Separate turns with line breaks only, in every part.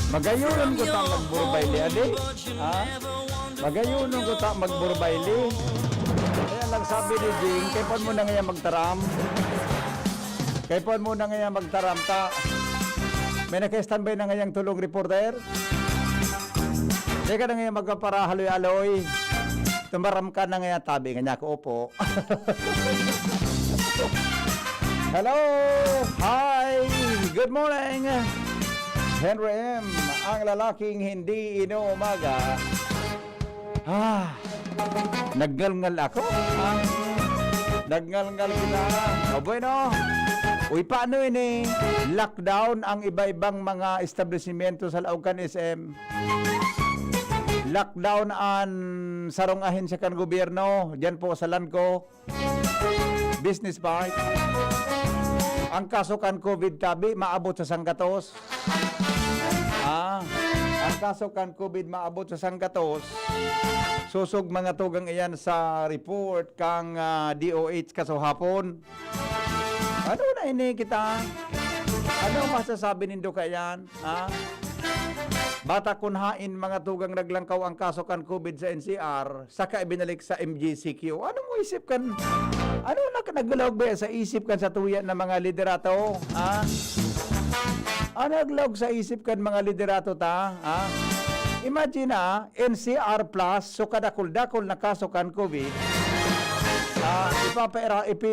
Magayunon ko ta magburbayli, adi. Ha? Magayunon ko ta magburbayli. Kaya lang sabi ni Jing, kaypan mo na ngayon magtaram. Kaypan mo na ngayon magtaram ta. May naka-standby na ngayong tulong reporter. Teka na ngayon magpaparahaloy-aloy. Tumaram ka na ngayon tabi. Nga ko, opo. Hello! Hi! Good morning! Henry M. Ang lalaking hindi inuumaga. Naggalngal ako. Naggalngal kita. O bueno. Uy, paano ini? Lockdown ang iba-ibang mga establishmento sa Laucan SM. Lockdown ang sarong ahensya kan gobyerno. Diyan po sa Lanco. Business Park. Ang kaso kan COVID tabi maabot sa sanggatos. Ang kaso kan COVID maabot sa sanggatos. Susog mga tugang iyan sa report kang DOH kaso hapon. Ano na ini kita? Ano masasabi nindo kayan? Bata kunhain mga tugang naglangkaw ang kaso kan COVID sa NCR, saka ibinalik sa MGCQ. Ano mo isip kan? Ano na naglalawag ba sa isip kan sa tuya ng mga liderato? Ano naglalawag sa isip kan mga liderato ta? Imagine NCR plus, so kadakol-dakol na kaso kan COVID,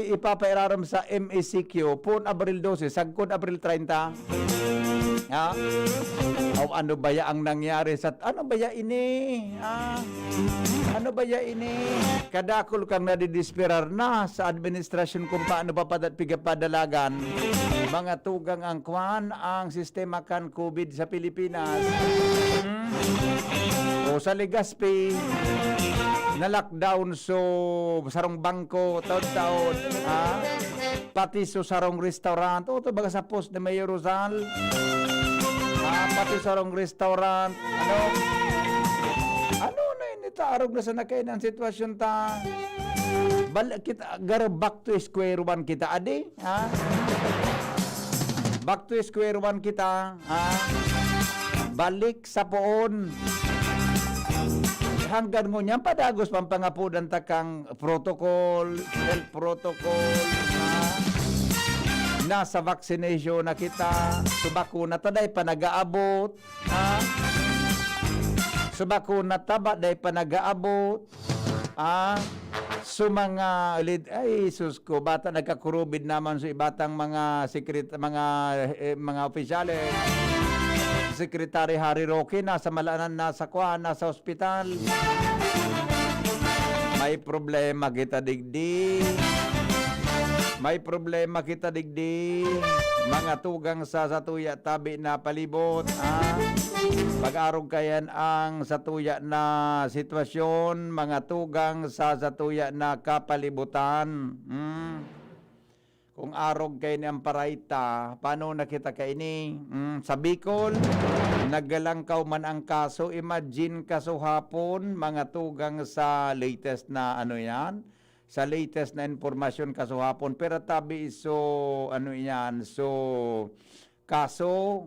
ipapairaram sa MACQ pun Abril 12, sagkod Abril 30. O ano ba ya ang nangyari sa ano ba ya ini? Ano ba ya ini? Kadakol kang nadidisperar na sa administrasyon kung paano pigapadalagan mga tugang ang kwan ang sistema kan COVID sa Pilipinas. O sa Legazpi na lockdown so sarong bangko taon-taon, pati so sarong restaurant o to baga sa post ni Mayor Rosal, pati sarong restaurant ano na ini ta arog na sa nakainan sitwasyon ta balik kita gara back to square one kita adi, back to square one kita, balik sa poon hanggang mo niyan padagos pampangapudan takang protocol, health protocol, nasa vaccination na kita, subakuna taday pa nag-aabot, subakuna taba day pa nag-aabot, so mga ay sus ko bata nagka-COVID naman so ibatang mga mga opisyales. Secretary Harry Roque nasa Malanan, nasa Kuan, nasa ospital. May problema kita digdi. May problema kita digdi. Mga tugang sa satuya tabi na palibot. Pag-arog kayan ang satuya na sitwasyon. Mga tugang sa satuya na kapalibutan. Kung arog kayo niyang parayta, paano nakita kayo ni? Sa Bicol, naggalangkaw man ang kaso. Imagine kaso hapon, mga tugang sa latest na ano yan, sa latest na informasyon kaso hapon. Pero tabi so, ano yan, so, kaso,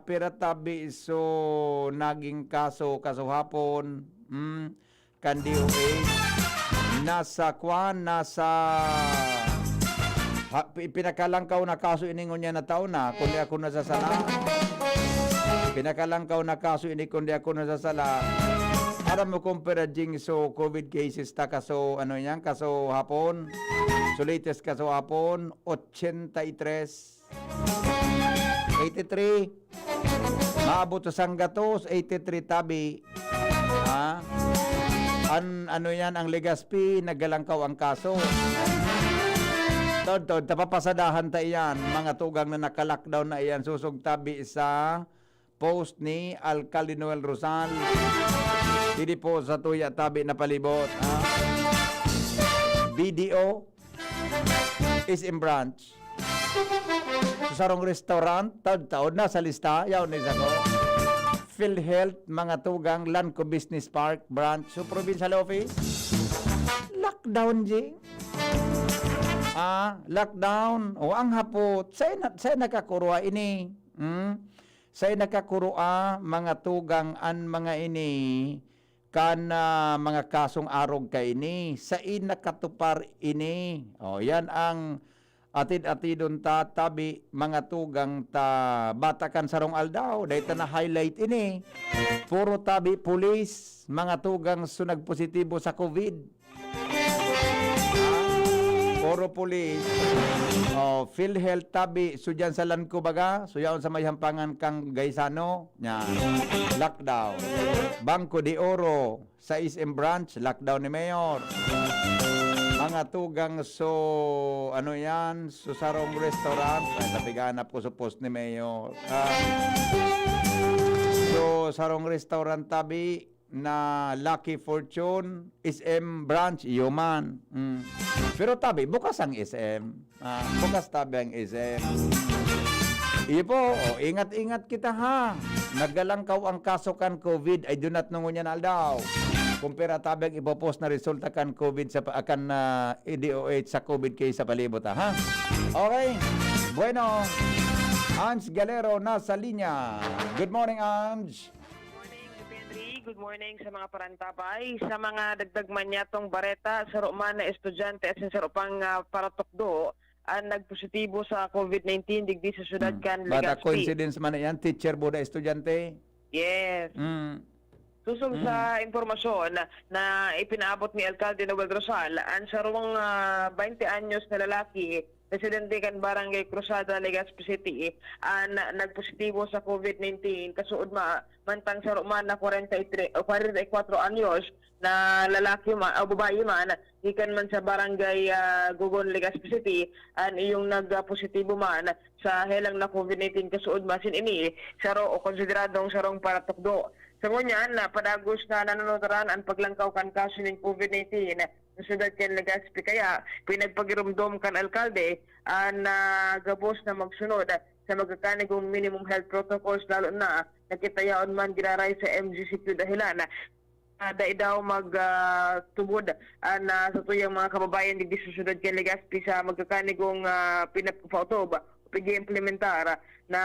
pero tabi so, naging kaso hapon, kandiyo nasa kwan, nasa pinakalangkaw na kaso iningon niya na taon na kundi ako nasasala. Pinakalangkaw na kaso ini kundi ako nasasala. Aram mo kumpara jing so COVID cases ta kaso ano yan kaso hapon. So latest kaso hapon 83 83 maabot sa sanggatos 83 tabi. Ano yan ang Legazpi naggalangkaw ang kaso. Tod, tapapasadahan ta iyan, mga tugang na naka-lockdown na iyan, susog tabi sa post ni Alcalde Noel Rosal. Hindi po sa tuya tabi na palibot. BDO is in branch. Sa sarong restaurant, taod na sa lista, yaw na isa ko. PhilHealth, mga tugang, Lanco Business Park, branch, so provincial office. Lockdown, jing. Lockdown. O ang hapot, say nakakurwa ini. say nakakurua mga tugang an mga ini kan mga kasong arog kay ini sa nakatupar ini. O yan ang atid-atidon ta tabi mga tugang ta batakan sarong aldaw dahil ta na highlight ini. Puro tabi pulis mga tugang so nagpositibo sa COVID. Puro pulis. PhilHealth tabi so dyan sa Lanco baga so yaon sa may hampangan kang Gaisano nya lockdown. Bangko de Oro sa SM branch lockdown ni Mayor. Mga tugang so ano yan so sarong restaurant ay napiganap ko sa post ni Mayor. So sarong restaurant tabi na Lucky Fortune SM branch Yuman. Pero tabi bukas ang SM. Bukas tabi ang SM. Iyo po, ingat-ingat kita ha. Naggalangkaw ang kaso kan COVID ay dunat nungunya na aldaw. Kumpira tabang ipopost na resulta kan COVID sa akan DOH sa COVID case sa palibot ha. Okay. Bueno. Ange Galero nasa linya. Good morning, Ange.
Good morning sa mga parantabay, sa mga dagdag manyatong bareta, sa roman na estudyante at sa ropang paratokdo ang nagpositibo sa COVID-19 digdi sa syudad kan
Bata
Legazpi.
coincidence man yan, teacher boda estudyante.
Yes. Susong sa impormasyon na ipinaabot ni Alcalde Noel Rosal, ang sarong 20 anyos na lalaki, residente kan Barangay Cruzada, Legazpi City, ang nagpositibo sa COVID-19 kasuod mantang saruman na 44 anyos na lalaki man o babae man ikan man sa Barangay Gugon, Legazpi City, ang iyong nagpositibo man sa helang na COVID-19 kasuod masin ini saro o konsideradong sarong paratokdo. Sa ngunyan, padagos na nanonotaran ang paglangkaw kan kaso ng COVID-19 sa syudad kan Legazpi. Kaya pinagpagirumdom kan alkalde ang gabos na magsunod sa magkakanigong minimum health protocols lalo na nakitayaon man giraray sa MGCQ dahilan dahil daw magtubod na sa tuyang mga kababayan di sa syudad kan Legazpi sa magkakanigong pinapautob pag-implementar na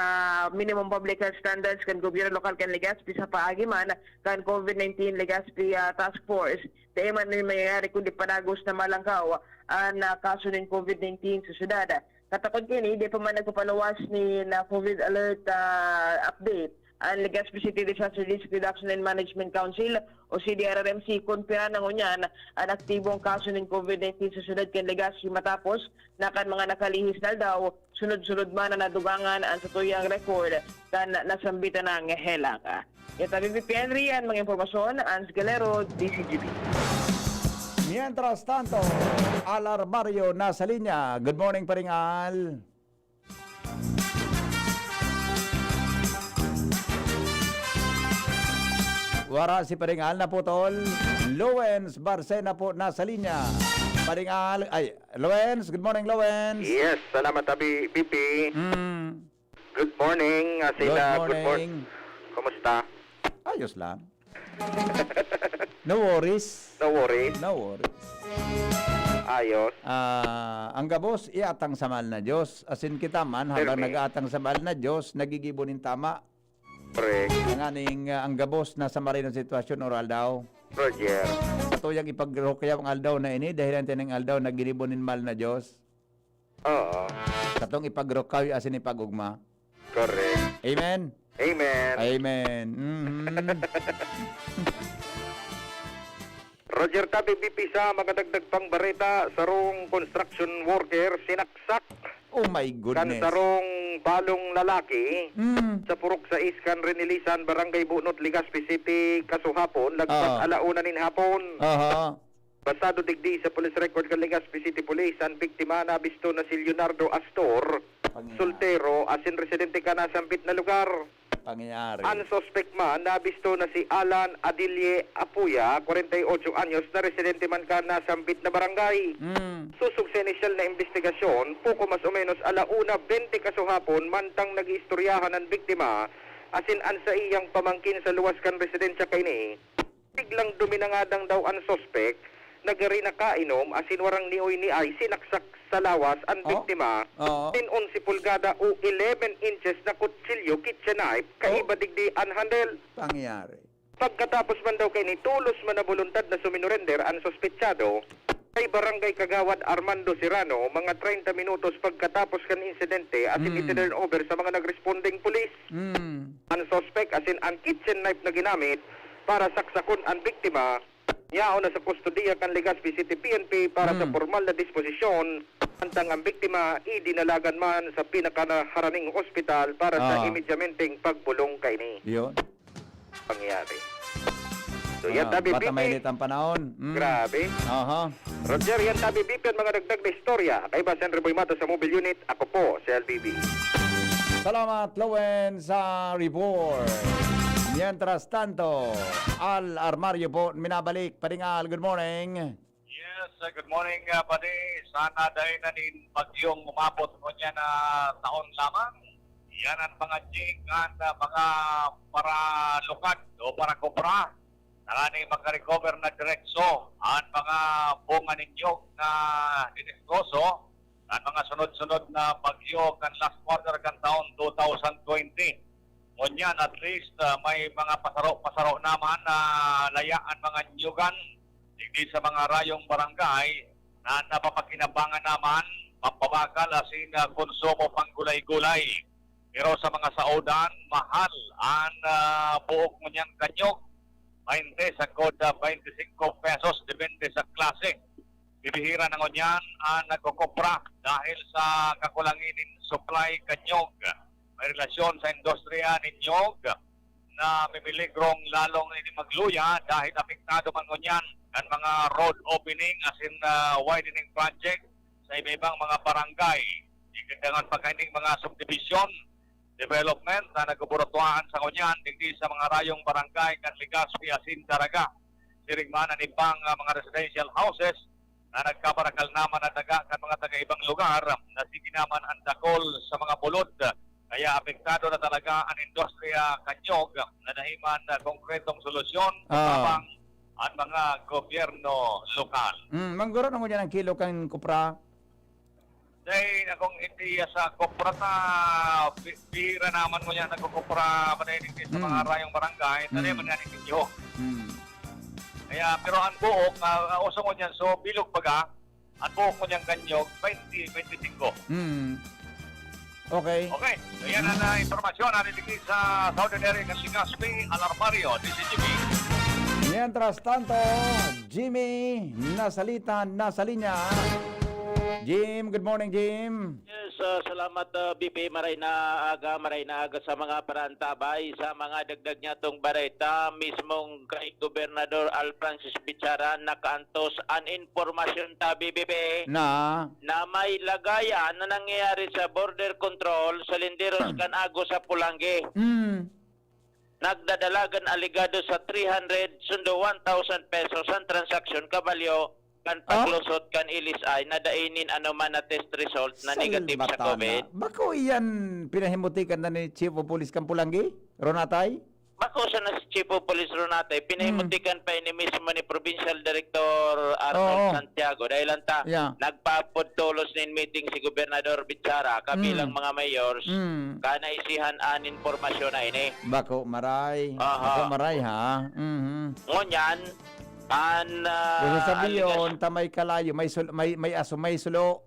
minimum public health standards kan gobyerno lokal kan Legazpi sa paagi man kan COVID-19 Legazpi Task Force. Dahil man may mayayari kundi panagos na malangkaw ang kaso ng COVID-19 sa syudad. Katakot kini, di pa man nagpapaluwas ni na COVID alert update ang Legazpi City Disaster Risk Reduction and Management Council o CDRRMC kumpira na ngunyan ang aktibong kaso ng COVID-19 sa syudad kan Legazpi matapos na kan mga nakalihis na daw sunod-sunod man na nadugangan ang satuyang record kan nasambitan ng helang. Ito BBP Henry ang mga impormasyon, Ans Galero, DCGP.
Mientras tanto, Alar Barrio nasa linya. Good morning, Paringal. Wara si Paringal na putol. Lowens Barcena po nasa linya. Paringal, ay, Lowens, good morning, Lowens.
Yes, salamat Abi BP. Good morning, Asila.
Good morning.
Kumusta?
Ayos lang. No worries.
No worries.
No worries.
Ayos.
Ang gabos, iatang sa mahal na Diyos. Asin kita man, habang
Permi.
nag-aatang sa mahal na Diyos, nagigibonin tama.
Correct.
Ang gabos na sa marinong sitwasyon oral daw.
Roger.
Ito yung ipag-rokya ang aldaw na ini, dahil ang tinang aldaw na ginibonin mahal na Diyos.
Oo.
Katong ipag-rokya asin ipag-ugma.
Correct.
Amen?
Amen.
Amen.
Roger Tabi BP sa makadagdag pang bareta sarong construction worker sinaksak
Oh my
kan
goodness.
sarong balong lalaki
Mm.
sa Purok 6 kan Renilisan Barangay Bunot Legazpi City kasuhapon lagpas alauna nin hapon.
Aha.
Basado digdi sa police record kan Legazpi City Police ang biktima na bisto na si Leonardo Astor, soltero, asin residente ka na sampit na lugar.
Pangyayari.
Ang suspect man na bisto na si Alan Adilye Apuya, 48 anyos na residente man ka na sampit na barangay. Susog sa initial na investigasyon, puko mas o menos alauna 20 kasuhapon mantang nag-iistoryahan ng biktima asin an sa iyang pamangkin sa luwas kan residensya kay ni. Biglang duminangadang daw ang suspect nagari na kainom asin warang niuy ni ay sinaksak sa lawas ang
Oh.
biktima.
Oo.
11 pulgada o 11 inches na kutsilyo kitchen knife kaiba digdi unhandle.
Pangyari.
Pagkatapos man daw kay ni tulos man na voluntad na suminurrender ang suspetsado kay Barangay Kagawad Armando Serrano mga 30 minutos pagkatapos kan insidente asin itinurn over sa mga nagresponding pulis. Ang suspect asin ang kitchen knife na ginamit para saksakon ang biktima yaon na sa kustodiya kan Legazpi City PNP para sa formal na disposisyon antang ang biktima idinalagan man sa pinakaharaning ospital para sa imedyamenteng pagbulong kay ni
Yun.
pangyayari. So yan tabi
Bata
BP.
mainit ang panahon.
Grabe.
Aha.
Roger, yan tabi BP ang mga dagdag na istorya. Kay Basen Reboy Mata sa mobile unit. Ako po si LBB.
Salamat, Lowen, sa report. Mientras tanto, Al Armario po, minabalik. Padingal, good morning.
Yes, good morning, buddy. Sana dahil na din bagyong umabot mo niya na taon lamang. Yan ang mga jig at mga para lukat o para kupra. Nangani makarecover na direkso ang mga bunga ninyo na dinistroso ang mga sunod-sunod na bagyo kan last quarter kan taon 2020. Ngunyan, at least may mga pasaro naman na layaan mga nyugan hindi sa mga rayong barangay na napapakinabangan naman pampabagal asin konsumo pang gulay-gulay. Pero sa mga saudan, mahal ang buok mo niyang kanyog. 20 sa koda, 25 pesos, depende sa klase. Bibihira na ngunyan ang nagkukupra dahil sa kakulangin supply kanyog. May relasyon sa industriya ni Nyog na mimiligrong lalong hindi magluya dahil apektado man ngunyan ang mga road opening as in widening project sa iba-ibang mga barangay. Ikandangan pagkaining mga subdivision development na nagbuburotuhan sa ngunyan digdi sa mga rayong barangay kan Legazpi asin Daraga. Sirigman ang ibang mga residential houses na nagkabarakal naman at daga kan mga taga-ibang lugar na sige naman ang dakol sa mga bulod. Kaya apektado na talaga ang industriya kanyog na nahiman na konkretong solusyon habang ang mga gobyerno lokal.
Mangguro na mo dyan ang kilo kang kupra.
Dahil akong hindi sa kopra na bihira naman mo yan nagkukupra manayin sa mga rayong barangay, tali man yan ninyo. Kaya pero ang buok, uso mo niyan, so bilog baga, ang buok mo niyang kanyog, 20-25.
Okay.
Okay, so yan ang informasyon natin dito sa Southern Area ng Legazpi, Alarmario, DCGB.
Mientras tanto, Jimmy, nasalita, nasa linya. Jim, good morning, Jim.
Yes, salamat BP maray na aga sa mga parantabay sa mga dagdag niya tong bareta mismong kay Gobernador Al Francis Bichara nakaantos an informasyon ta BBB
Na,
may lagayan na nangyayari sa border control sa Linderos kan Ago sa Pulangi. Nagdadalagan aligado sa 300 sundo 1,000 pesos ang transaksyon kabalyo kan paglusot kan ilisay na dainin ano man na test result na negative sa COVID.
Bako iyan pinahimutikan na ni Chief of Police Kampulangi, Ronatay?
Bako sa na si Chief of Police Ronate, pinahimutikan pa ni mismo ni Provincial Director Arnold Santiago dahil anta nagpapod tulos nin meeting si Gobernador Bichara kabilang mga mayors kana isihan an informasyon na ini.
Bako maray. Bako maray ha.
Ngunyan,
Gusto sabihin, tamay kalayo, may aso, may sulo.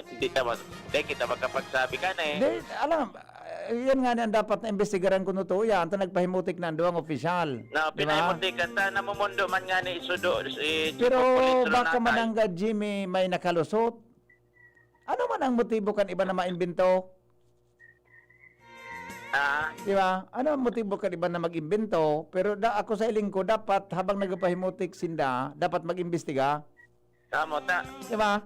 Hindi kita magkapagsabi ka na eh.
Di, alam, yan nga ang dapat na investigaran kung totoo yan. Ito nagpahimutik na ang duwang opisyal.
Na, pinahimutik ka ta, namumundo man nga ni isudo.
Pero baka manangga, Jimmy, may nakalusot. Ano man ang motibo kan iba na maimbento? Di ba? Ano ang motibo kan iba na mag-imbento? Pero ako sa iling ko, dapat habang nagpahimutik sinda, dapat mag-imbestiga.
Tama ta.
Di ba?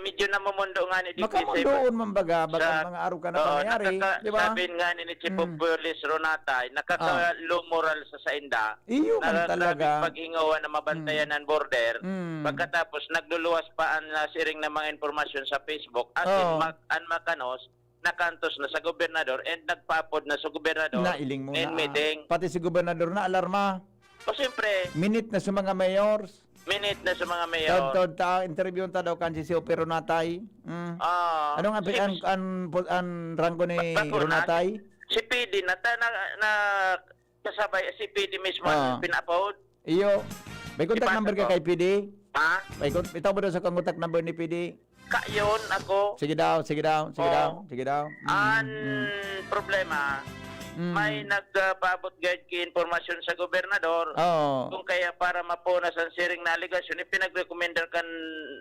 Medyo namumundo nga ni
Makamundoon man baga, baka mga araw ka na pangyayari. Di ba?
Sabihin nga ni Chief of Police Ronatay, nakaka-low moral sa sainda.
Iyo man talaga.
Pag-ingawan na mabantayan ng border. Pagkatapos, nagluluwas pa ang siring ng mga informasyon sa Facebook. At ang makanos, nakantos na sa gobernador and nagpapod na sa gobernador
Nailing mo
and
na.
meeting.
Pati si gobernador na alarma.
O siyempre,
Minute na sa mga mayors.
minute na sa mga mayor.
Tod ta interview ta daw kan si Ope Runatay. Ano nga ang rango ni Runatay?
Si PD na kasabay si PD mismo ang pinapaud.
Iyo. May contact
Ipasa
number ka
ko.
kay PD?
Ha?
Itaw mo daw sa contact number ni PD?
Kayon ako.
Sige daw.
Ang problema, may nagpaabot guide ki informasyon sa gobernador.
Oo.
Kung kaya para mapunas ang siring na aligasyon, ipinag-recommender kan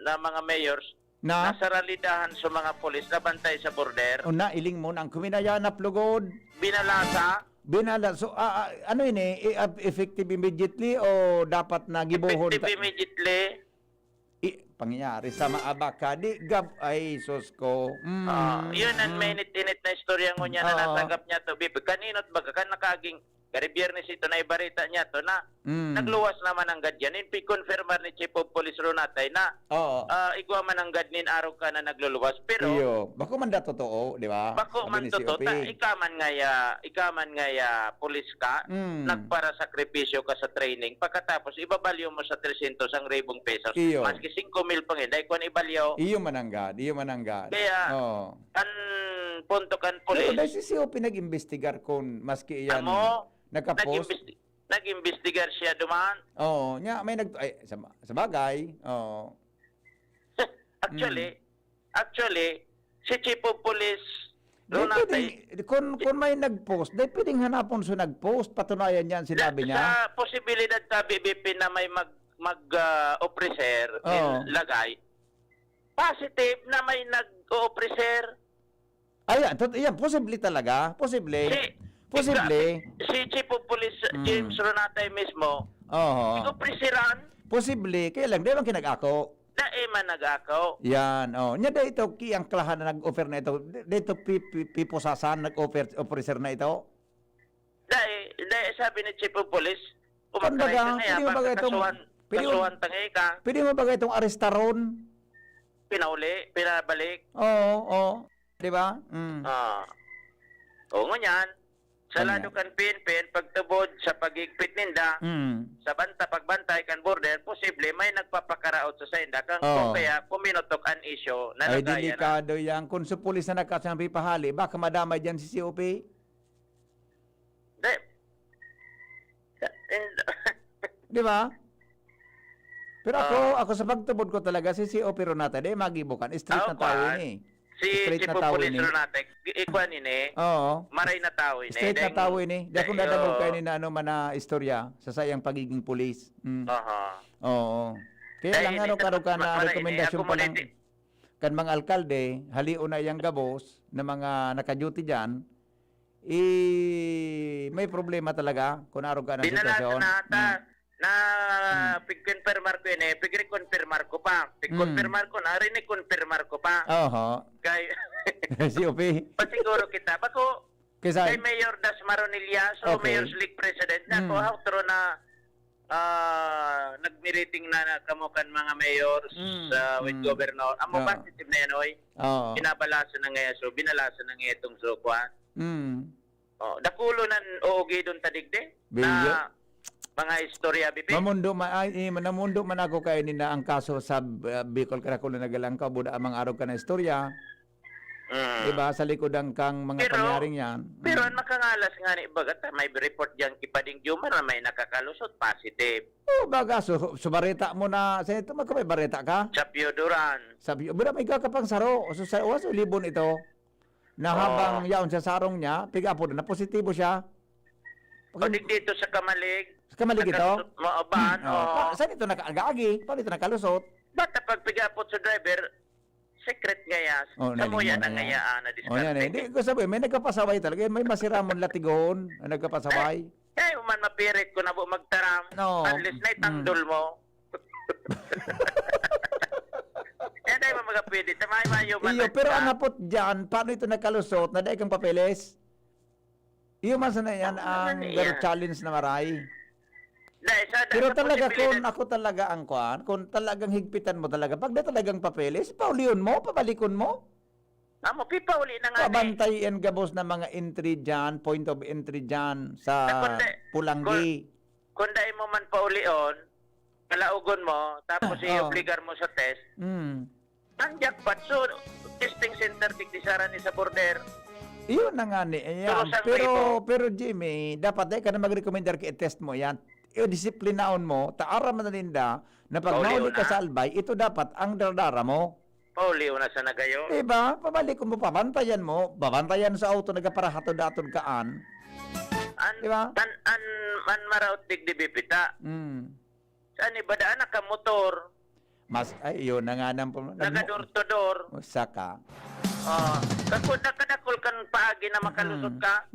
na mga mayors
Na?
na saralidahan sa mga polis na bantay sa border.
Una, iling mo ang kuminaya na plugod.
Binalasa,
Binala. So, ano ini? Effective immediately o dapat na gibuhon?
effective immediately.
Pangyayari sa maabaka. Di gab. Ay, sus ko.
Yun ang mainit-init na istorya ngo niya na
Oo.
natanggap niya to. Kaninot baga kan nakaging kari biyernes ito na ibarita niya to na nagluwas naman ang gadyan. Ipi-confirmar ni Chief of Police Runatay na
Oo.
igwa man ang gadnin araw ka na nagluluwas. Pero
Iyo. Bako man da totoo, di ba?
bako
Sabi
man
ni
totoo,
COP.
ikaman nga ya pulis ka, nagpara sakripisyo ka sa training, pagkatapos ibabalyo mo sa 300 ang ribong pesos.
Iyo.
Maski 5,000 pang dahil kung ibalyo,
Iyo mananggad.
Kaya,
Oo.
ang punto kan
Pero
pulis,
dahil si COP nag-investigar kung maski iyan
amo,
nakapost.
nag-imbestigar siya duman.
Oo. Nya, may sa bagay. Oo.
Actually, si Chief of Police
Dahil
Runatay,
kung may nag-post, dahil pwedeng hanapon sa nag-post, patunayan yan, sinabi niya.
sa posibilidad sa BBP na may mag-officer,
Oo.
lagay, positive na may nag-officer.
Ayan, yan, posible talaga. Posible. Posible.
Si Chief of Police James Runatay mismo,
Oo.
officeran,
Posible. Kaya lang, di lang kinag-ako.
man nag-akaw.
Yan, oh. Nya dito kiyang klahan na nag-offer na ito. Dito piposasan nag-offer na ito.
Dahil sabi ni Chief of Police,
Kumbaga,
umakay na yan,
pwede mo ba itong-
kasuhan tangay ka,
Pwede mo ba itong arestaron?
pinauli, pinabalik.
Oo, oo. Di ba?
O ngunyan, sa
Ngunyan.
lado kan PNP, pagtubod sa pagigpit ninda, sa pagbantay kan border, posible may nagpapakaraot sa sainda. Kung kaya, puminotok an issue na
Ay,
nagaya na.
delikado yan. Kung sa pulis na nakasampi pahali, baka madamay dyan si COP. Di ba? Pero ako sa pagtubod ko talaga, si COP Ronata, di magibukan. Straight na tao yun eh.
Si
Straight
Chief
na
of
tao
Police
ini.
Runatay, ikuan ini,
Oo.
maray na tao ini.
Straight na tao yun eh. Di ako dadabog kayo
ni.
ni na ano man na istorya sa sayang pagiging pulis. Oo. Kaya
Dahil
lang ano
ini-
karo ka na
maray ini,
rekomendasyon
ako
pa lang
muli-
kan mga alkalde, haliw na yang gabos na mga naka-duty dyan, may problema talaga kung araw ka ng
Binalasa
sitwasyon.
na pig-confirmar ko yun eh. Pig-reconfirmar ko pa. Pig-confirmar ko na, rin-confirmar ko pa.
Oho.
Kay,
COP.
pasiguro kita. Bako,
Kaysa,
kay Mayor Das Maronilla, so
Okay.
Mayor's League President, na ko hautro na nagmiriting na kamukan mga mayors with governor. Amo positive na yan, oy.
oo.
Binabalaso na ngayon, so binalaso na ngayon itong sukwan. Dakulo nan oogi doon tadigde
Bilyo.
na mga istorya bibi.
Mamundo man ako kayo ni na ang kaso sa Bicol Karakulo nagalang ka buda amang araw ka na istorya. Diba sa likod ang kang mga
Pero-
pangyaring yan.
Pero ang makangalas nga ni Bagata, may report diyan kipading Jumar na may nakakalusot positive.
Baga subareta mo na sa ito magkamay bareta ka.
Sa Pioduran.
Sabi, buda may kakapang saro. So sa was libon ito. Na habang yaon sa sarong niya, piga po na positibo siya.
O dito sa Kamalig.
Sa Kamalig ito?
Maaban.
Saan ito nakaagagi? Paano ito nakalusot?
Bata pag pigapot sa driver, secret ngayas. Sa mo yan ang ngayaan na
Yan eh. Hindi ko sabi, may nagkapasaway talaga. May masiramon latigon na nagkapasaway.
Eh, uman mapirit ko na po magtaram.
No.
Unless na itandol mo. Eh, dahil mo magapwede. Tamay mayo man.
Iyo, pero ang napot dyan, paano ito nakalusot na dahil kang papeles? Iyo man sana yan ang challenge na maray. Pero talaga kung ako talaga ang kuan, kung talagang higpitan mo talaga, pag na talagang papeles, paulion mo, pabalikon mo.
Amo, pipauli na nga.
Pabantayin gabos na mga entry dyan, point of entry dyan sa Pulanggi.
Kung dahil mo man paulion, palaugon mo, tapos
Oo.
i-obligar mo sa test,
Mm.
ang jackpot. So, testing center, tigdisaran ni sa border.
Iyon na nga ni. Ayan. Pero Jimmy, dapat ka na mag-recommender i-test mo yan. Disiplinaon mo, taara man na ninda, na pag
Pauli
nauli ka
una.
sa albay, ito dapat ang dardara mo.
Pauli, una sa nagayo.
Diba? Pabalik mo, pabantayan mo, babantayan sa auto, nagaparahatod-atod kaan. Diba?
An maraot digdi bibita.
Mm.
Saan ibadaan na ka motor,
Mas, ay, yun na nga nang
naga door to door.
Saka.
Kadakol kan paagi na makalusot ka.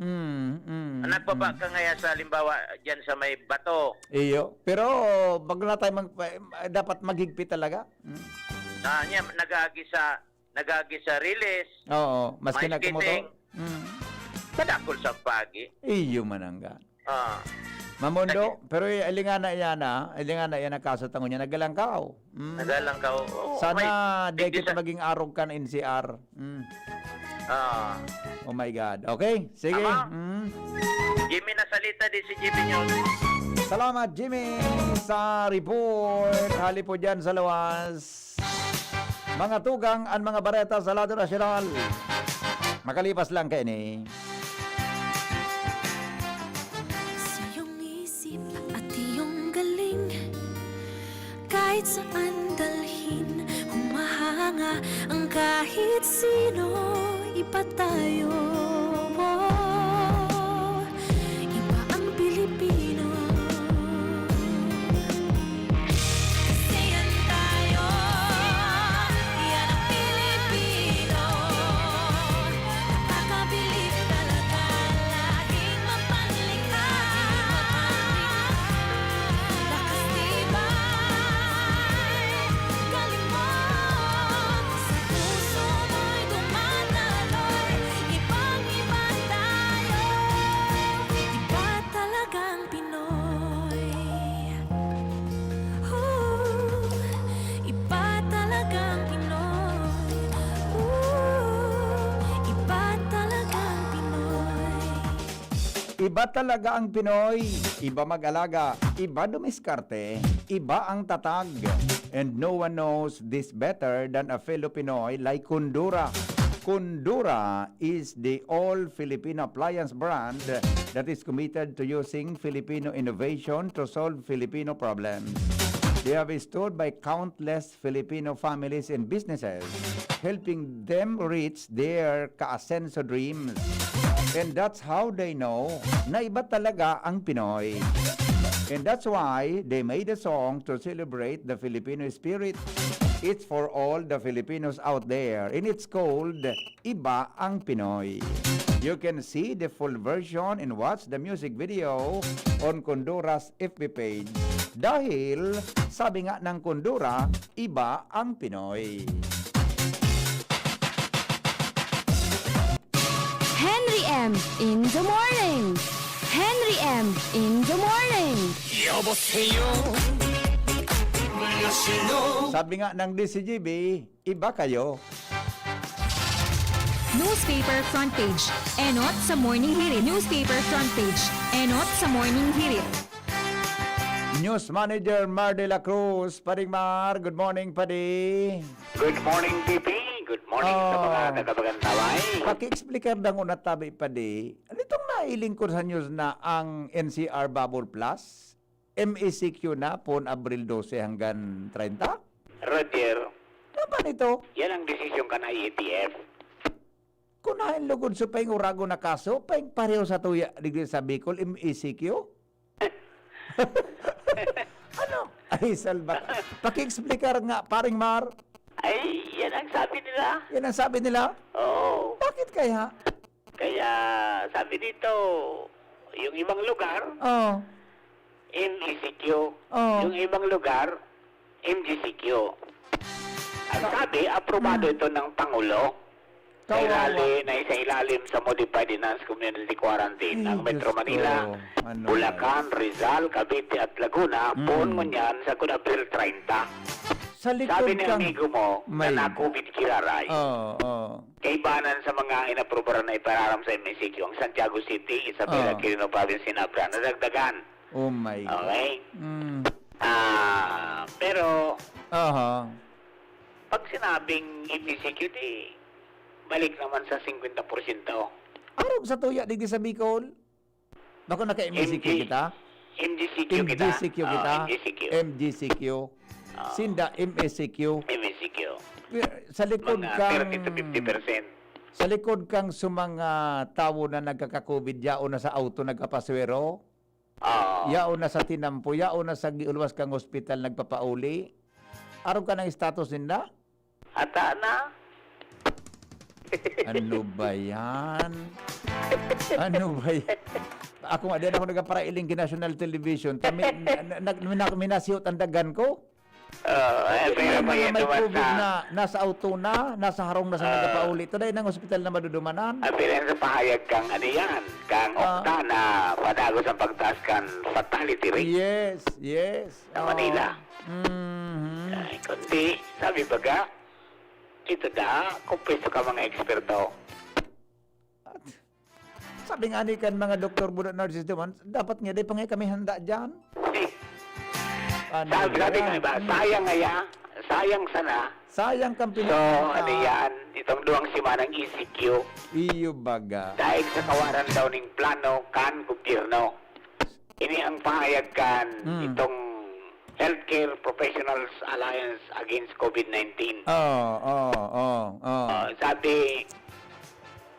Nagpaba ka ngaya sa halimbawa dyan sa may bato.
Iyo. Pero, wag na tayo dapat maghigpit talaga.
Niya, nagagi sa release.
Oo. Maski
May
na kumotor.
fitting. Kadakol sa paagi.
Iyo manangga.
Ah.
Mamundo, pero alingana yan ang kaso tango niya, nagalangkaw.
Nagalang ka. Oh,
Sana di
tigdi
kita maging arog ka ng NCR.
Ah.
Oh my God. Okay, sige.
Ama. Jimmy na salita di si Jimmy News.
Salamat Jimmy sa report. Hali po dyan sa lawas. Mga tugang ang mga bareta sa Lado Nasyonal. Makalipas lang kayo ni.
Sa iyong isip at iyong galing, kahit saan dalhin, humahanga ang kahit sino, iba tayo. Iba ang Pilipino. Kasi yan tayo, yan ang Pilipino. Nakakabilib talaga, laging mapanlikha. Lakas tibay, galing mo, sa puso mo'y dumadaloy. Ibang-iba tayo, iba talagang Pinoy. Iba talagang Pinoy. Iba talagang Pinoy.
Iba talaga ang Pinoy. Iba mag-alaga. Iba dumiskarte. Iba ang tatag. And no one knows this better than a fellow Pinoy like Kundura. Kundura is the all-Filipino appliance brand that is committed to using Filipino innovation to solve Filipino problems. They have stood by countless Filipino families and businesses, helping them reach their ka-asenso dreams. And that's how they know na iba talaga ang Pinoy. And that's why they made a song to celebrate the Filipino spirit. It's for all the Filipinos out there, and it's called Iba ang Pinoy. You can see the full version and watch the music video on Kundura's FB page. Dahil, sabi nga ng Kundura, iba ang Pinoy.
Henry M. in the morning. Henry M. in the morning.
Sabi nga ng DCGB, iba kayo.
Newspaper front page. Enot sa morning hirit. Newspaper front page. Enot sa morning hirit.
News Manager Mar de la Cruz, Paring Mar, good morning, Padi.
Good morning, PP. Good morning sa mga tagapagantaway.
Paki-explicar dang una tabi, Padi. Ano itong nailing ko sa news na ang NCR Bubble Plus, MECQ na pon Abril 12 hanggang 30?
Roger,
Ano ba nito?
yan ang desisyon ka na ETF.
Kunahin lugod sa paing urago na kaso, paing pareho sa tuya digdi sa Bicol, MECQ? Ano? Ay, salba. Paki-explicar nga, Paring Mar.
Ay, yan ang sabi nila.
Yan ang sabi nila.
Oo.
Bakit kaya?
Kaya sabi dito, yung ibang lugar,
Oh.
MECQ.
Oh.
Yung ibang lugar, MGCQ. Ang sabi, aprobado ito ng Pangulo. Sa ilalim, na isa ilalim sa Modified Enhanced Community Quarantine ng
Ay,
Metro
Diyos
Manila,
ko. Ano
Bulacan, Rizal, Cavite at Laguna, buon mo niyan sa April 30.
Sa likod
Sabi ng
kang...
amigo mo
May-
na na-COVID kiraray,
Oo.
kaibanan sa mga inaprobaran na ipararam sa MSCQ, ang Santiago City, Isabela,
Oh.
Quirino Province, Sinabra, nadagdagan.
Oh my God.
Okay? Pero
Aha.
pag sinabing MCQ, di balik naman sa 50%.
Arog sa tuya digdi sa Bicol. Bako naka-MGCQ kita?
MGCQ kita.
MGCQ kita?
MGCQ.
MGCQ. Sinda MSCQ.
MGCQ.
Sa likod
Mga
kang
30 to 50%.
sa likod kang sumanga tawo na nagkaka-COVID, yao na sa auto nagkapaswero, yao na sa tinampo, yao na sa giulwas kang ospital nagpapauli. Arog ka ng status ninda?
Ata na.
Ano ba yan? Ano ba yan? Ako nga, din ako nagpaparailing ki National Television. Minasiyot ang dagan ko.
Pero
May
may
COVID
duman
na nasa auto na, nasa harong na sa nagpapauli. Ito dahil ng ospital na madudumanan.
Apilan sa pahayag kang ano yan, kang okta na padago sa pagtaas kang fatality rate
Yes, yes.
sa Manila.
Mhm.
Ay, kundi, sabi baga, ito da, kumpisto ka mga eksperto.
Sabi nga ni kan mga doktor budo nurses duman, dapat nga di pa nga kami handa dyan.
Eh,
Ano
sabi
yan?
nga ba, sayang nga ya, sayang sana.
Sayang kang
So,
pinaka.
ano yan, itong duwang simanang ECQ,
Iyo baga.
dahil sa kawaran daw ng plano kan gobyerno. Ini ang pahayag kan itong Healthcare Professionals Alliance Against COVID-19. Sabi,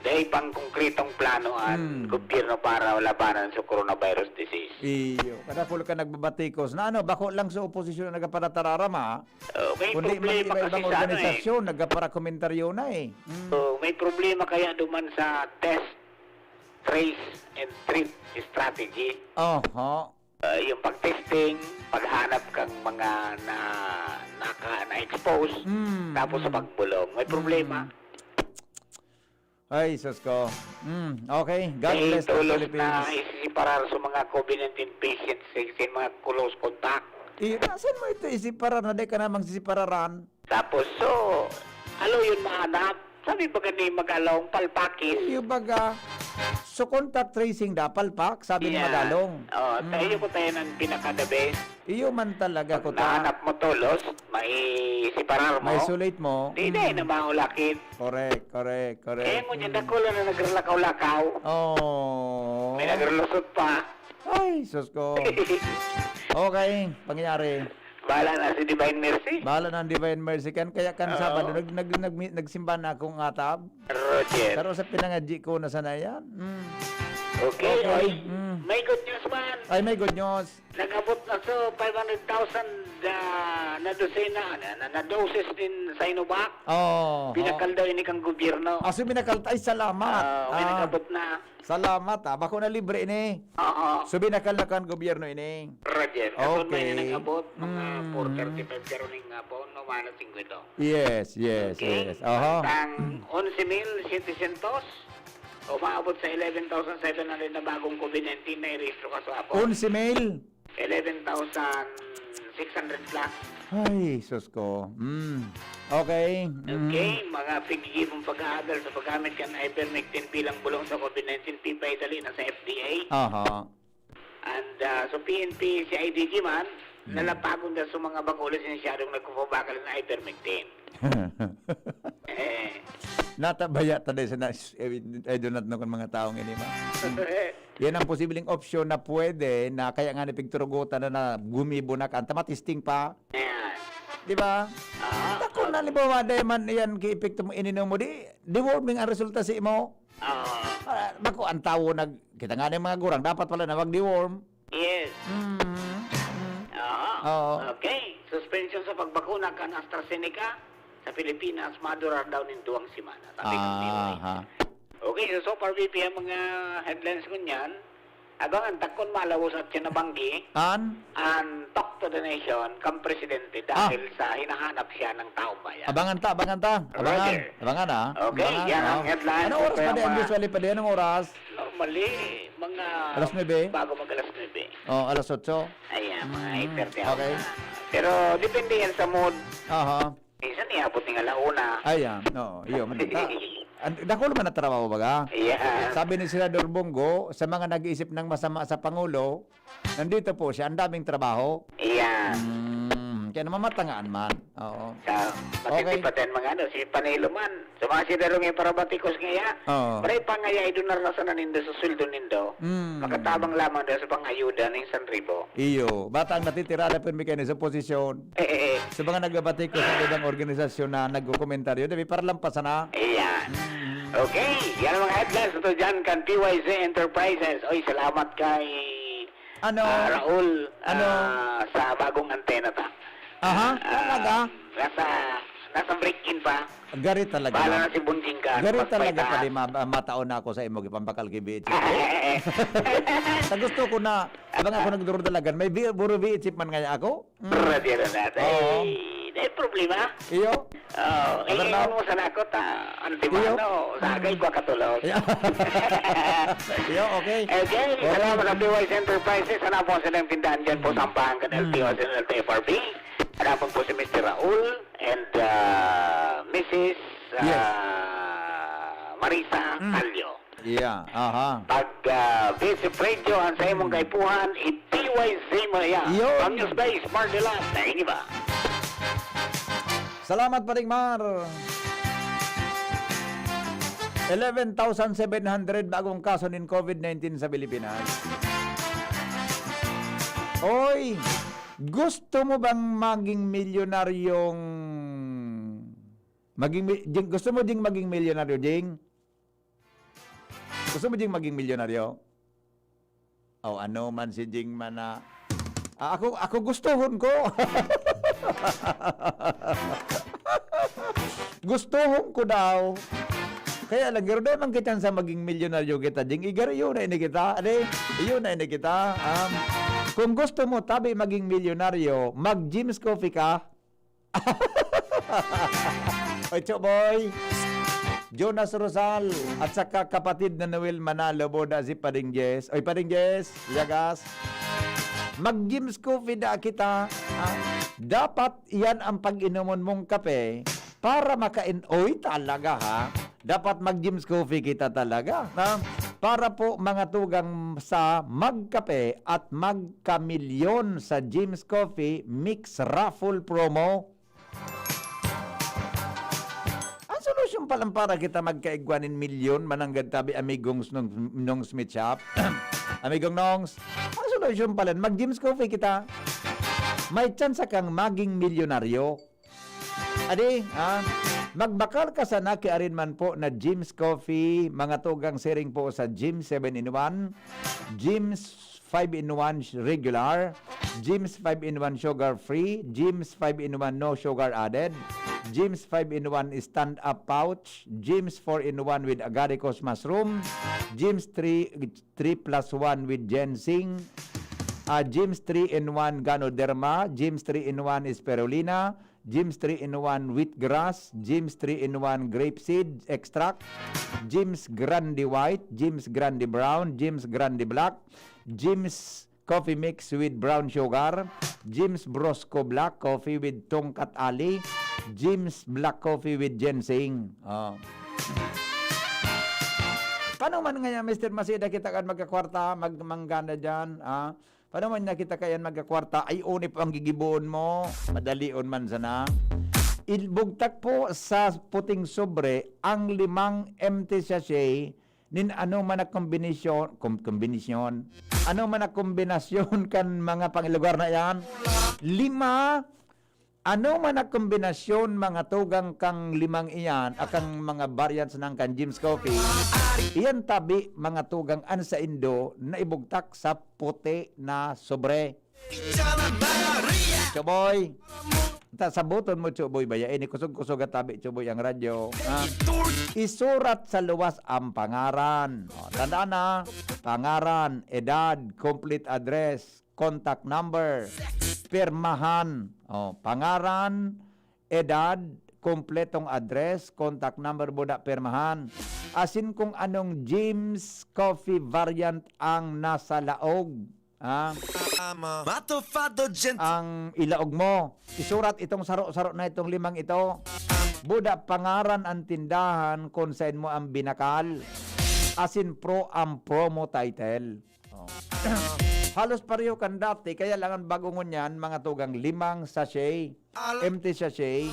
dahil pang konkretong plano ang gobyerno para labanan sa coronavirus disease.
Iyo. Kada full ka nagbabatikos na ano, bako lang sa oposisyon na nagaparatararama.
May
Kundi man
problema kasi
iba-ibang
sa ano eh.
organisasyon, nagapara komentaryo na eh.
May problema kaya duman sa test, trace, and treat strategy.
Oho.
Yung pag-testing, paghanap kang mga na-expose, tapos sa pagbulong. May problema.
Ay, sus ko. Okay. God
May
bless the
tulos
Philippines.
na isisiparar sa mga COVID-19 patients sa mga close contact.
Saan mo ito isipara na di ka namang sisipararan?
Tapos, so, alo yun mahanap. Sabi ba gani mag-along palpakis?
Iyo baga. So contact tracing da palpak, sabi ni Magalong.
Tayo ko tayo ng pinaka-the best.
Iyo man talaga ko ta.
Nahanap mo tulos, may siparar mo.
May sulit mo.
Di na maulakit.
Correct.
Eh, mo dyan nakulo na nagrelakaw-lakaw.
Oh.
May nagrelusot pa.
Ay, sus ko. Okay, pangyayari.
Bahala na si Divine Mercy.
Bahala ng Divine Mercy kan kaya kan Sabado nagsimba na akong atab.
Roger.
Pero sa pinangadji ko na sana yan.
Okay,
Okay.
oy. May good news man.
Ay, may good news.
Nagabot na so 500,000 na dosena na doses din Sinovac.
Oh.
Pinakal daw ini kang gobyerno.
Aso binakal ay salamat.
May nagabot na.
Salamat bako na libre ini.
Oo.
So binakal na kan gobyerno ini.
Roger. Kasun
Okay.
may nagabot mga 435 karoning nga po no wala 50.
Yes.
Okay.
Aha.
Ang 11,700 o maabot sa 11,700 na bagong COVID-19 na i-registro ka sa apo.
11 mail.
11,600 plus.
Ay, sus ko. Okay.
Okay, mga pigigibong pag-aagal sa paggamit ka ng ivermectin bilang bulong sa COVID-19 PIP na sa FDA.
Aha.
And so PNP, si IDG man, nalapagon na sa mga bakulo sinisyadong nagkufubakal ng ivermectin.
Natabaya ta sa I do not know kung mga taong ini ma. Yan ang posibleng opsyon na pwede na kaya nga napigturugutan na gumibo na ka. Tamatisting pa.
Ayan.
Di ba? Tako na libawa dahil man yan ki-epekto mo ininom mo di. Deworming ang resulta sa imo. Bako ang tawo kita nga ng mga gurang dapat pala na mag-deworm.
Yes.
Oo.
Okay. Suspension sa pagbakuna ka ng AstraZeneca sa Pilipinas, madurar daw ng 2 semana. Sabi ng
Aha.
Okay, so far BP ang mga headlines ko niyan. Abangan takon malawos at sinabanggi
An?
and talk to the nation kang presidente dahil sa hinahanap siya ng taong bayan.
Abangan ta.
Roger.
Abangan ha.
Okay,
Abangan,
yan ang
oh.
headline.
Anong oras pa din? Usually pa din? Anong oras?
Normally, mga...
Alas 9?
Bago mag alas 9.
Oh, alas 8.
Ayan, mga 8:30
Okay.
Pero depende yan sa mood.
Aha.
Minsan iabot ng alauna.
Ayan. No, iyo man ta. Dako naman na trabaho baga.
Ayan.
Sabi ni Senador Bongo, sa mga nag-iisip ng masama sa Pangulo, nandito po siya, ang daming trabaho.
Ayan.
Yan.
Kaya naman matangaan man. Oo.
Matindi
Okay.
pa din mga si Panelo man. Sumasi na rin yung parabatikos ngaya.
Oo.
Pare pangaya idunar na sana nindo sa sweldo nindo. Makatabang lamang daw sa pangayuda ng 1,000.
Iyo. Bata ang natitira na pirmi kayo sa posisyon. Sa mga nagbabati ko sa ibang organisasyon na nagkomentaryo, dabi para lampasan na.
Ayan. Okay, yan ang mga headlines ito dyan kan PYZ Enterprises. Oy, salamat kay
Ano?
Raul
Ano?
sa bagong antena ta.
Aha, talaga?
Nasa break-in pa.
Gari talaga.
Bahala
ma'am.
na si Bunjing ka.
Gari
Magpay
talaga
ta.
pa di mataon na ako sa imo gipampakal kay BH. Sa gusto ko na abang ako nagduro dalagan, may buro BH man nga ako.
Ready na natin.
Oo.
May problema.
Iyo.
Ngayon mo sa nakot, antimano, sagay ko katulog.
Iyo, okay.
Okay, salamat sa PYZ Enterprises. Sana po silang tindahan dyan po sampahan ka ng PYZ and LTFRB. Hanapan po si Mr. Raul and Mrs. Marisa Calio.
Yeah, aha.
Pag Basic Radio ang sa imong kaipuhan, i-PYZ mo na yan.
Yun.
From News Base, Mardela, nahingi ba?
Salamat paring Mar. 11,700 bagong kaso ng COVID-19 sa Pilipinas. Oy, gusto mo bang maging milyonaryong gusto mo ding maging milyonaryo, Jing? Gusto mo ding maging milyonaryo? O ano man si Jing man na ako gustuhon ko. Gustuhon ko daw. Kaya lang, garo man kita sa maging milyonaryo kita. Jing, igaro yun na ini kita. Ade, yun na ini kita. Kung gusto mo tabi maging milyonaryo, mag-Jim's Coffee ka. Oy, boy. Jonas Rosal at saka kapatid na Noel Manalo boda si Pading Jess. Oy, Pading Jess, yagas. Mag-Jim's Coffee da kita. Dapat yan ang pag-inuman mong kape para Oy, talaga ha. Dapat mag-Jim's Coffee kita talaga. Para po mga tugang sa magkape at magkamilyon sa Jim's Coffee Mix Raffle Promo. Ang solusyon pa lang para kita magkaigwanin milyon mananggad tabi amigong nung Smith Shop. Amigong nongs, ang solusyon pa lang mag-Jim's Coffee kita. May chance kang maging milyonaryo. Adi, magbakal ka sa nakiarin man po na Jim's Coffee, mga tugang sharing po sa Jim's 7-in-1, Jim's 5-in-1 regular, Jim's 5-in-1 sugar free, Jim's 5-in-1 no sugar added, Jim's 5-in-1 stand-up pouch, Jim's 4-in-1 with agaricus mushroom, Jim's 3+1 with ginseng, Jim's 3-in-1 Ganoderma, Jim's 3-in-1 spirulina, Jim's 3-in-1 wheatgrass, Jim's 3-in-1 grapeseed extract, Jim's Grande White, Jim's Grande Brown, Jim's Grande Black, Jim's Coffee Mix with brown sugar, Jim's Brosco Black Coffee with tongkat ali, Jim's Black Coffee with ginseng. Paano man nga Mr. Masida kita kan magkakwarta, magmanggana dyan, paano man nakita kayan magkakwarta, ay unip ang gigibuon mo, madalion man sana. Ilbugtak po sa puting sobre ang 5 empty sachet nin ano man na kombinasyon, ano man na kombinasyon kan mga pangilugar na yan. 5 ano man na kombinasyon mga tugang kang 5 iyan, akang mga variants ng kan Jim's Coffee, iyan tabi mga tugang an sa Indo na ibugtak sa puti na sobre. Choboy, sabuton mo Choboy baya, ini kusog-kusog at tabi Choboy ang radyo. Isurat sa luwas ang pangaran. Tandaan na, pangaran, edad, complete address, contact number, pirmahan. Pangaran, edad, kompletong address, contact number, buda, pirmahan. Asin kung anong Jim's Coffee variant ang nasa laog. Ang ilaog mo. Isurat itong saro-saro na itong 5 ito. Buda, pangaran ang tindahan kung saan mo ang binakal. Asin pro ang promo title. Halos pareho kan dati, kaya lang ang bago ngunyan, mga tugang 5 sachet, empty sachet,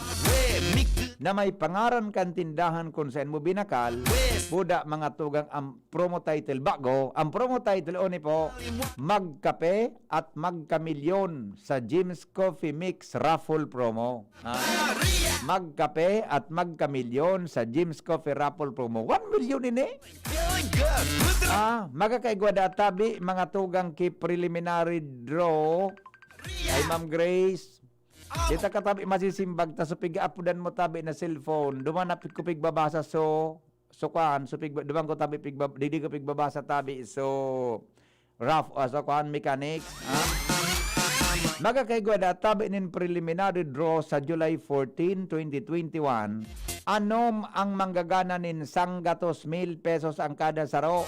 na may pangaran kan tindahan kung saan mo binakal, buda mga tugang ang promo title bago. Ang promo title o ni po, magkape at magkamilyon sa Jim's Coffee Mix Raffle Promo. Magkape at magkamilyon sa Jim's Coffee Raffle Promo. 1 million ini. Magakaigwada tabi mga tugang ki preliminary draw ay Ma'am Grace. Kita katabi masisimbag ta supig apudan mo tabi na cellphone. Dumanapit ko pigbabasa so kwan so duman ko tabi digdi ko pigbabasa tabi so rough so kwan mechanics. Magakaigwada tabi nin preliminary draw sa July 14, 2021. Anom ang manggagana nin 100,000 pesos ang kada saro.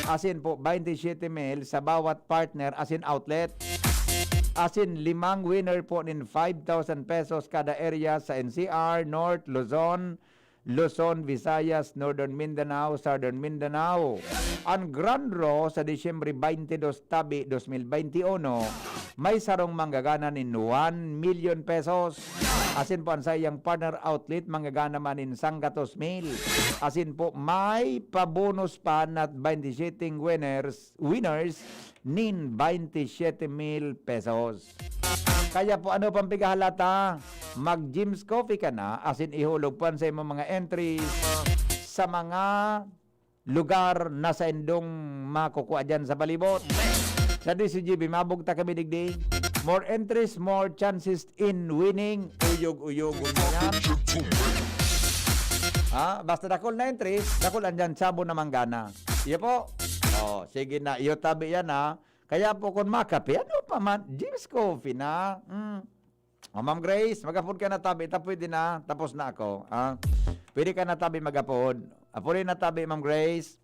Asin po 27,000 sa bawat partner asin outlet. Asin 5 winner po nin 5,000 pesos kada area sa NCR, North, Luzon, Visayas, Northern Mindanao, Southern Mindanao. Ang grand draw sa Disyembre 22 tabi 2021 may sarong manggagana nin 1 million pesos. Asin po ang sayang partner outlet manggagana man nin 100,000. Asin po may pabonus pa na 27 winners nin 27,000 pesos. Kaya po ano pang pigahalata? Mag Jim's Coffee ka na, asin ihulog po sa imong mga entries sa mga lugar na sa indong makukuha dyan sa palibot. Sa DCGB, mabugta kami digdi. More entries, more chances in winning. Uyog-uyog yan. Basta dakol na entries, dakol andyan sabo na manggana. Iya po. Sige na, iyo tabi yan Kaya po kung makape, ano pa man, Jim's Coffee na. Ma'am Grace, magapod ka na tabi, pwede na, tapos na ako. Pwede ka na tabi magapod. Pwede na tabi, Ma'am Grace.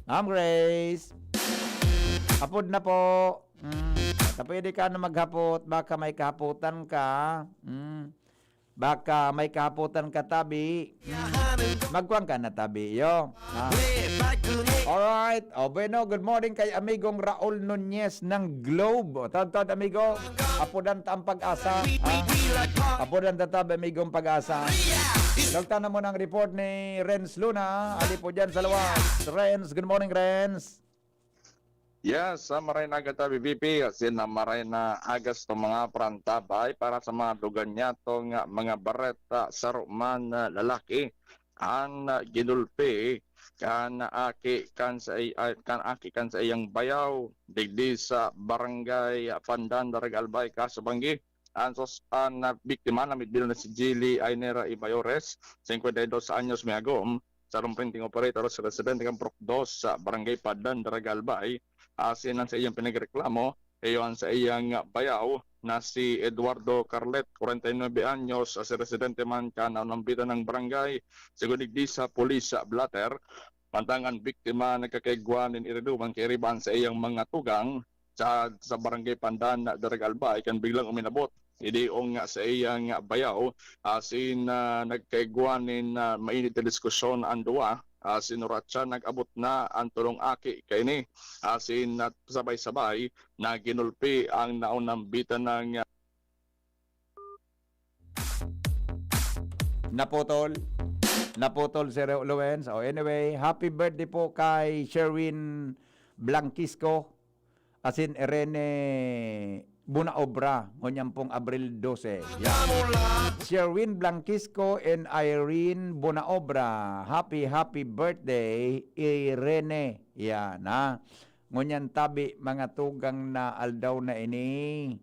Ma'am Grace. Hapod na po. Pwede ka na maghapot, baka may kahaputan ka. Baka may kahaputan ka tabi. Magkuhan ka na tabi, yo. Alright. Bueno, good morning kay amigong Raul Nunez ng Globe. Tawad amigo. Apodan ta ang pag-asa. Apodan ta tabi amigong pag-asa. Nagtana mo ng report ni Renz Luna. Ali po dyan sa lawas. Renz, good morning Renz.
Yes, maray na agad tabi BP kasi na maray na agas to mga prantabay para sa mga dugan niya tong mga bareta saruman na lalaki an ginulpi kan aki kan sa iyang bayaw digdi sa barangay Pandan Darag Albay Kasubanggi an biktima na midbil na si Jilly Ainera Ibayores 52 anyos may agom sarong printing operator sa residente ng Prok 2 sa barangay Pandan Darag Albay. Asin sa iyang pinagreklamo, ayon sa iyang bayaw na si Eduardo Carlet, 49 anyos, si residente man ka na unambitan ng barangay, sigudigdi sa pulis sa Blatter, pantangan biktima nagkakaigwan ng iriduman kairiban sa iyang mga tugang sa barangay Pandan na Darag Albay, kan biglang uminabot. Idiong nga sa iyang bayaw, asin nagkaigwanin na mainit na diskusyon ang duwa, sinuratsa nag-abot na ang tulong aki kay ni asin at sabay-sabay na ginulpi ang naunang bitan ng
naputol si Lowens. Anyway, happy birthday po kay Sherwin Blanquisco asin Irene Bunaobra, ngunyang pong Abril 12. Sherwin Blanquisco and Irene Bunaobra. Happy birthday, Irene. Yan, ngunyan tabi, mga tugang na aldaw na ini.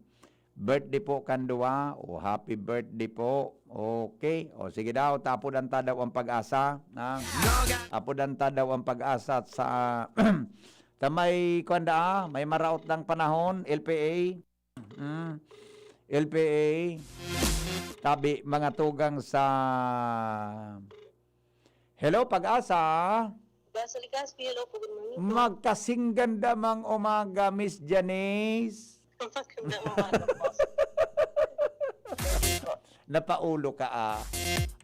Birthday po kanduwa. Happy birthday po. Okay. Sige daw, tapodanta daw ang pag-asa. Tapodanta daw ang pag-asa sa may kwanda, may maraot ng panahon, LPA. LPA tabi mga tugang sa hello pag-asa.
Hello po, good morning.
Magkasing ganda mang umaga, Miss Janice.
Magandang umaga po.
Napaulo ka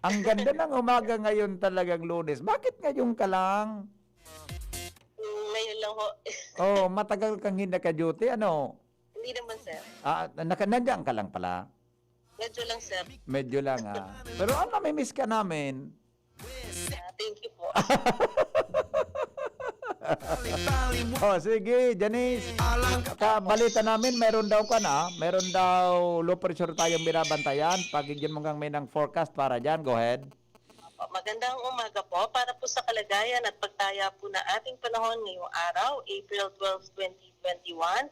Ang ganda ng umaga ngayon talagang Lunes. Bakit ngayon ka lang?
Ngayon lang ho.
Oh, matagal kang hindi ka-duty, ano?
Hindi naman, sir.
Nandiyan ka lang pala.
Medyo lang, sir.
Medyo lang, Pero namimiss ka namin.
Thank you po.
Oh, sige, Janice. Balita namin, meron daw meron daw low pressure tayong binabantayan. Pagigyan mo kang may ng forecast para dyan. Go ahead.
Magandang umaga po para po sa kalagayan at pagtaya po na ating panahon ngayong araw, April 12, 2021.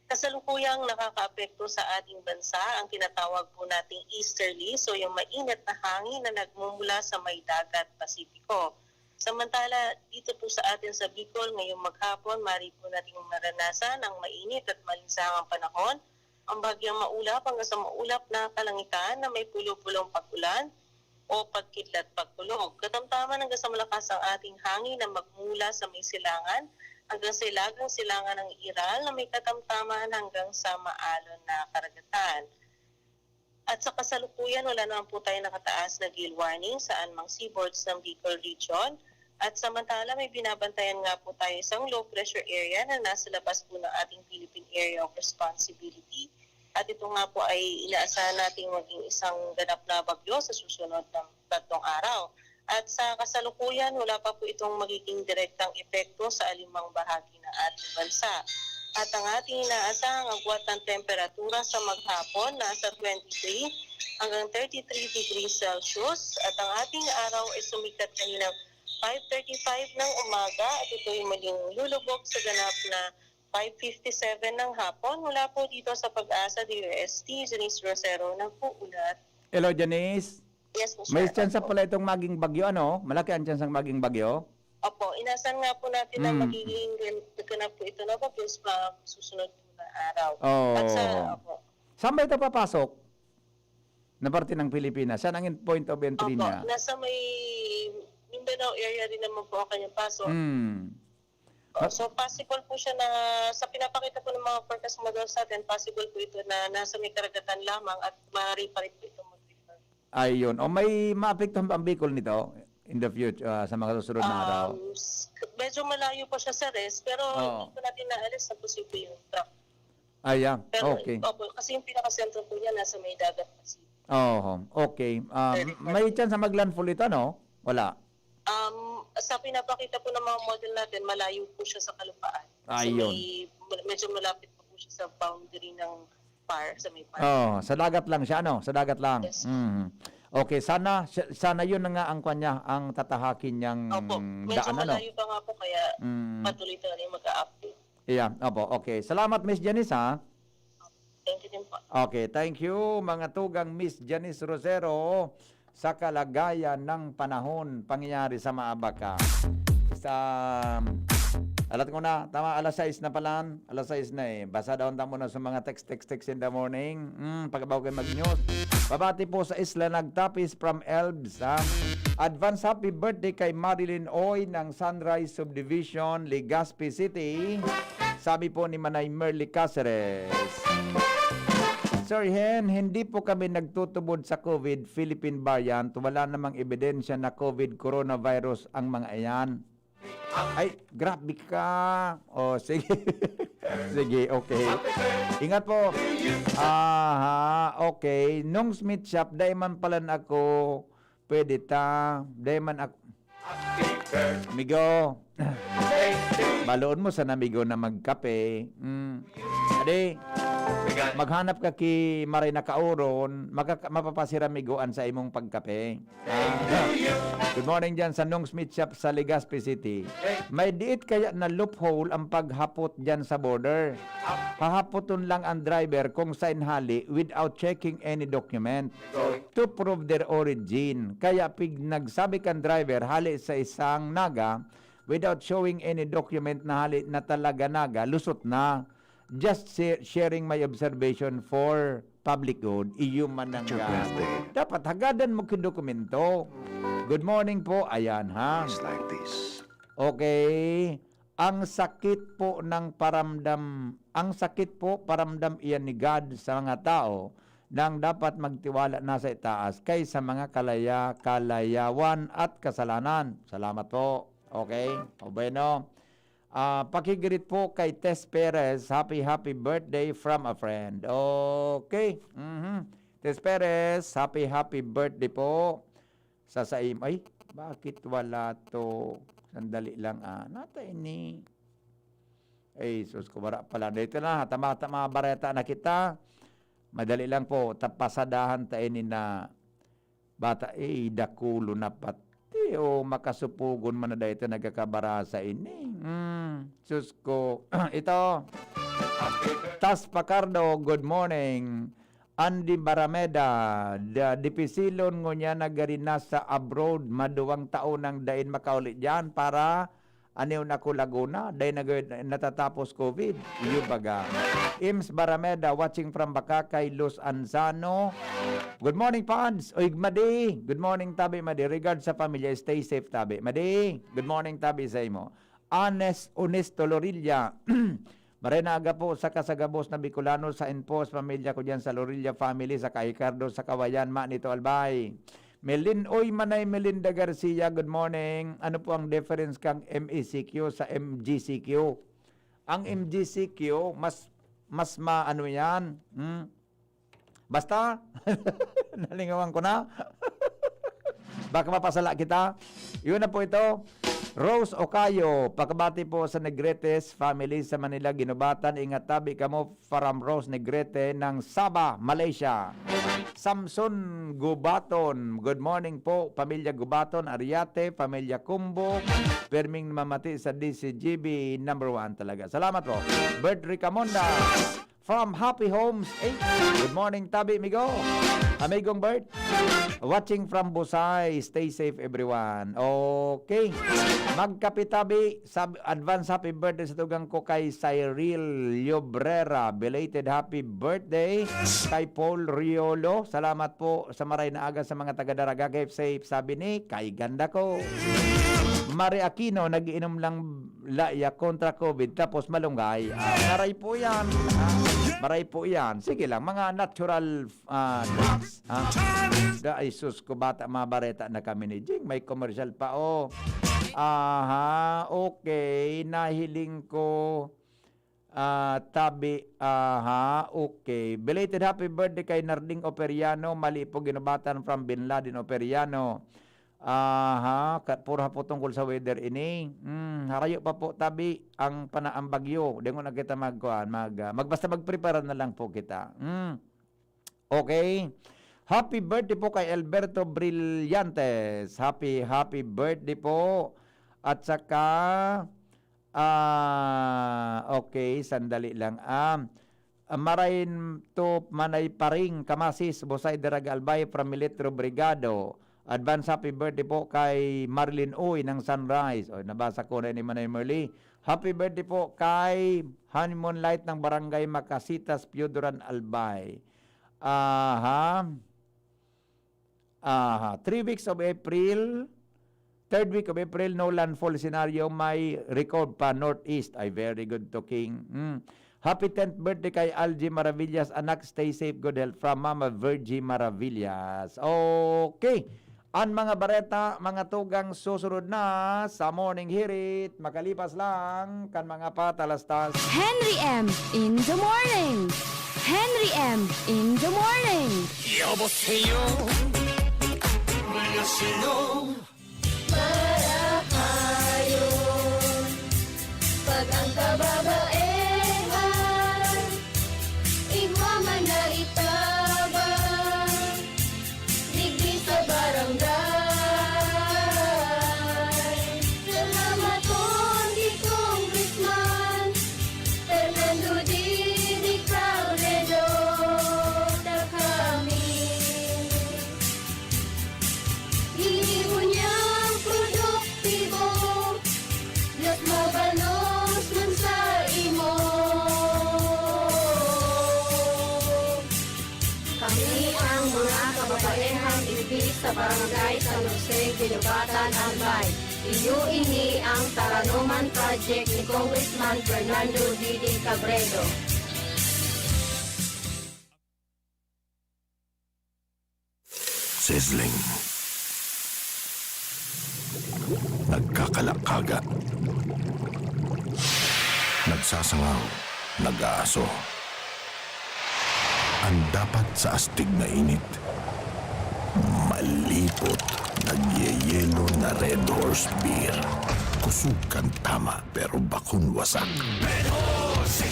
Kasalukuyang nakakaapekto sa ating bansa ang tinatawag po nating easterly, so yung mainit na hangin na nagmumula sa may dagat Pasipiko. Samantala, dito po sa atin sa Bicol, ngayong maghapon, mari po nating maranasan ang mainit at malinsangang panahon. Ang bagyang maulap hanggang sa maulap na kalangitan na may pulo-pulong pag-ulan o pagkidlat pagkulog. Katamtaman hanggang sa malakas ang ating hangin na magmula sa may silangan hanggang sa ilagang silangan ng Iral na may katamtaman hanggang sa maalon na karagatan. At sa kasalukuyan, wala naman po tayo nakataas na gale warning sa anumang seaboards ng Bicol Region. At samantala, may binabantayan nga po tayo isang low pressure area na nasa labas po ng ating Philippine Area of Responsibility. At ito nga po ay inaasahan nating maging isang ganap na bagyo sa susunod ng 3 araw. At sa kasalukuyan, wala pa po itong magiging direktang epekto sa alimang bahagi ng ating bansa. At ang ating inaasahang agwat ng temperatura sa maghapon nasa 23 hanggang 33 degrees Celsius. At ang ating araw ay sumikat kaninang 5:35 ng umaga at ito ay muling lulubog sa ganap na 5:57 ng hapon. Mula po dito sa Pag-asa DOST, Janice Rosero ng Puulat.
Hello, Janice.
Yes po, sir.
May chance pala itong maging bagyo, ano? Malaki ang chance ang maging bagyo?
Opo, inasan nga po natin na magiging ganap po ito na bagyo sa susunod po na araw.
Oh.
At sa, opo.
Saan ba ito papasok? Na parte ng Pilipinas? Saan ang point of entry
Opo,
niya?
nasa may Mindanao area rin naman po ang kanyang pasok. So possible po siya na sa pinapakita po ng mga forecast models sa atin, possible po ito na nasa may karagatan lamang at maaari pa rin po ito mag-refer.
Ayun. O may maapektuhan pa ang Bicol nito in the future, sa mga susunod na araw?
Medyo malayo po siya sa rest, pero hindi po natin naalis na posible yung truck.
Ayan.
Pero,
Okay.
opo, kasi yung pinakasentro po niya nasa may dagat kasi.
Okay. May chance na mag-landfall ito, no? Wala.
Sa pinapakita po ng mga model natin, malayo po siya sa kalupaan.
Ayun.
Medyo malapit po siya sa boundary ng PAR, sa may PAR.
Sa dagat lang siya, no? Sa dagat lang.
Yes.
Okay, sana yun na nga ang kanya, ang tatahakin niyang
Opo, medyo
daan, ano?
malayo pa nga po, kaya patuloy talaga yung mag-a-update.
Yeah, opo, okay. Salamat, Miss Janice, ha?
Thank you din po.
Okay, thank you, mga tugang Miss Janice Rosero, sa kalagayan ng panahon pangyayari sa Maabaca. Alat ko na, tama, alas 6 na pala. Alas 6 na eh. Basa daw mo na sa mga text in the morning. Pagkabaw kayo mag-news. Babati po sa Isla Nagtapis from Elbs. Advance happy birthday kay Marilyn Oy ng Sunrise Subdivision, Legazpi City. Sabi po ni Manay Merly Caceres. Sir Hen, hindi po kami nagtutubod sa COVID, Philippine variant. Wala namang ebidensya na COVID coronavirus ang mga iyan. Ay, grabe ka. Sige. Sige, okay. Ingat po. Okay. Nung Smith Shop, daiman pala ako. Pwede ta. Daiman ako. Amigo. Baloon mo sa namigo na magkape. Ade. Maghanap ka ki maray na kauron, mapapasiramiguan sa imong pagkape. Good morning dyan sa Nung Smith Shop sa Legazpi City. May diit kaya na loophole ang paghapot dyan sa border. Hahapoton lang ang driver kung saan hali without checking any document to prove their origin. Kaya pig nagsabi kang driver hali sa isang naga without showing any document na hali na talaga naga, lusot na. Just sharing my observation for public good. Iyo man ang dapat hagadan mo kin dokumento. Good morning po. Ayan, ha?
Like this.
Okay. Ang sakit po paramdam iyan ni God sa mga tao nang dapat magtiwala na sa itaas kaysa mga kalayawan at kasalanan. Salamat po. Okay? O bueno. Pakigreet po kay Tess Perez. Happy birthday from a friend. Okay. Tess Perez, happy birthday po. Sasaim. Ay, bakit wala to? Sandali lang. Nata ini. Ay, sus ko bara pala. Dito na. Tama-tama bareta na kita. Madali lang po. Tapasadahan ta ini na bata. Dakulo na pati. O makasupugon man na dito nagkakabarasa ini. Sus ko. Ito. Tas Pacardo, good morning. Andy Barameda, dipisilon ngo niya nagarina sa abroad, maduwang taon ang dain makaulit dyan para aniw na ko Laguna, dain natatapos COVID. Iyo baga. Ims Barameda, watching from Bakakay, Los Anzano. Good morning, Pads. Oy, Madi. Good morning, Tabi, Madi. Regards sa pamilya, stay safe, Tabi. Madi, good morning, Tabi, sa imo. Honesto Lorilla. Marenaga po sa kasagabos na Bicolano sa Enpos, pamilya ko dyan sa Lorilla family, sa Kaicardo, sa Kawayan, Manito Albay. Manay Melinda Garcia, good morning. Ano po ang difference kang MECQ sa MGCQ? Ang MGCQ, mas maano yan? Basta, nalingawan ko na. Baka mapasala kita. Yun na po ito. Rose Ocayo, pakabati po sa Negretes family sa Manila, Ginubatan. Ingat tabi kamo from Rose Negrete ng Sabah, Malaysia. Samson Gubaton, good morning po. Pamilya Gubaton, Ariate, Pamilya Kumbo, perming mamati sa DCGB number 1 talaga. Salamat po. Bert Ricamonda from Happy Homes 8. Good morning, Tabi, Migo. Amigong Bert. Watching from Busay. Stay safe, everyone. Okay. Magkapitabi. Advance happy birthday sa tugang ko kay Cyril Llobrera. Belated happy birthday kay Paul Riolo. Salamat po sa maray na aga sa mga taga-Daraga. Keep safe. Sabi ni, kay ganda ko. Mari Aquino, nagiinom lang laya kontra COVID tapos malunggay. Maray po yan. Maray po yan. Sige lang, mga natural drugs. Ay sus ko, bata mabareta na kami ni Jing. May commercial pa, okay. Nahiling ko Tabi, okay. Belated happy birthday kay Narding Operiano. Mali po ginubatan from Bin Laden Operiano. Pura po tungkol sa weather ini. Harayo pa po Tabi ang panaang bagyo. Di ko na kita magbasta magprepare na lang po kita. Okay. Happy birthday po kay Alberto Brillantes. Happy birthday po. At saka okay, sandali lang. Marain to Manay Paring Kamasis, Bosay Daragalbay from Militro Brigado. Advance happy birthday po kay Marlene Uy ng Sunrise. Nabasa ko na ni Manay Merly. Happy birthday po kay Honeymoon Light ng Barangay Makasitas, Piodoran Albay. 3 weeks of April, 3rd week of April, no landfall scenario, may record pa northeast. Ay, very good to King. Happy 10th birthday kay Algie Maravillas. Anak, stay safe, good health from Mama Virgie Maravillas. Okay. Ang mga bareta, mga tugang susunod na sa Morning Hirit. Makalipas lang kan mga patalastas.
Henry M. in the morning. Henry M. in the morning.
여보세요. 불러시노.
Marahayo. Pag ang kababaehan, igwaman na itabang, digdi sa barangay. Salamat po di Congressman Fernando Didi Cabredo na kami. Hinibo niyang produktibo, Diyos mabalos man sa imo. Kami ang mga kababaehang ibig sa barangay San Jose, Ginubatan, Albay. Iyo ini ang Taranuman Project ni Congressman Fernando Didi Cabredo.
Sizzling. Nagkakalakaga.
nagsasangaw, nag-aaso. Ang dapat sa astig na init, malipot, nagyeyelo na Red Horse Beer. Kusog kang tama pero bakun wasak. Red Horse,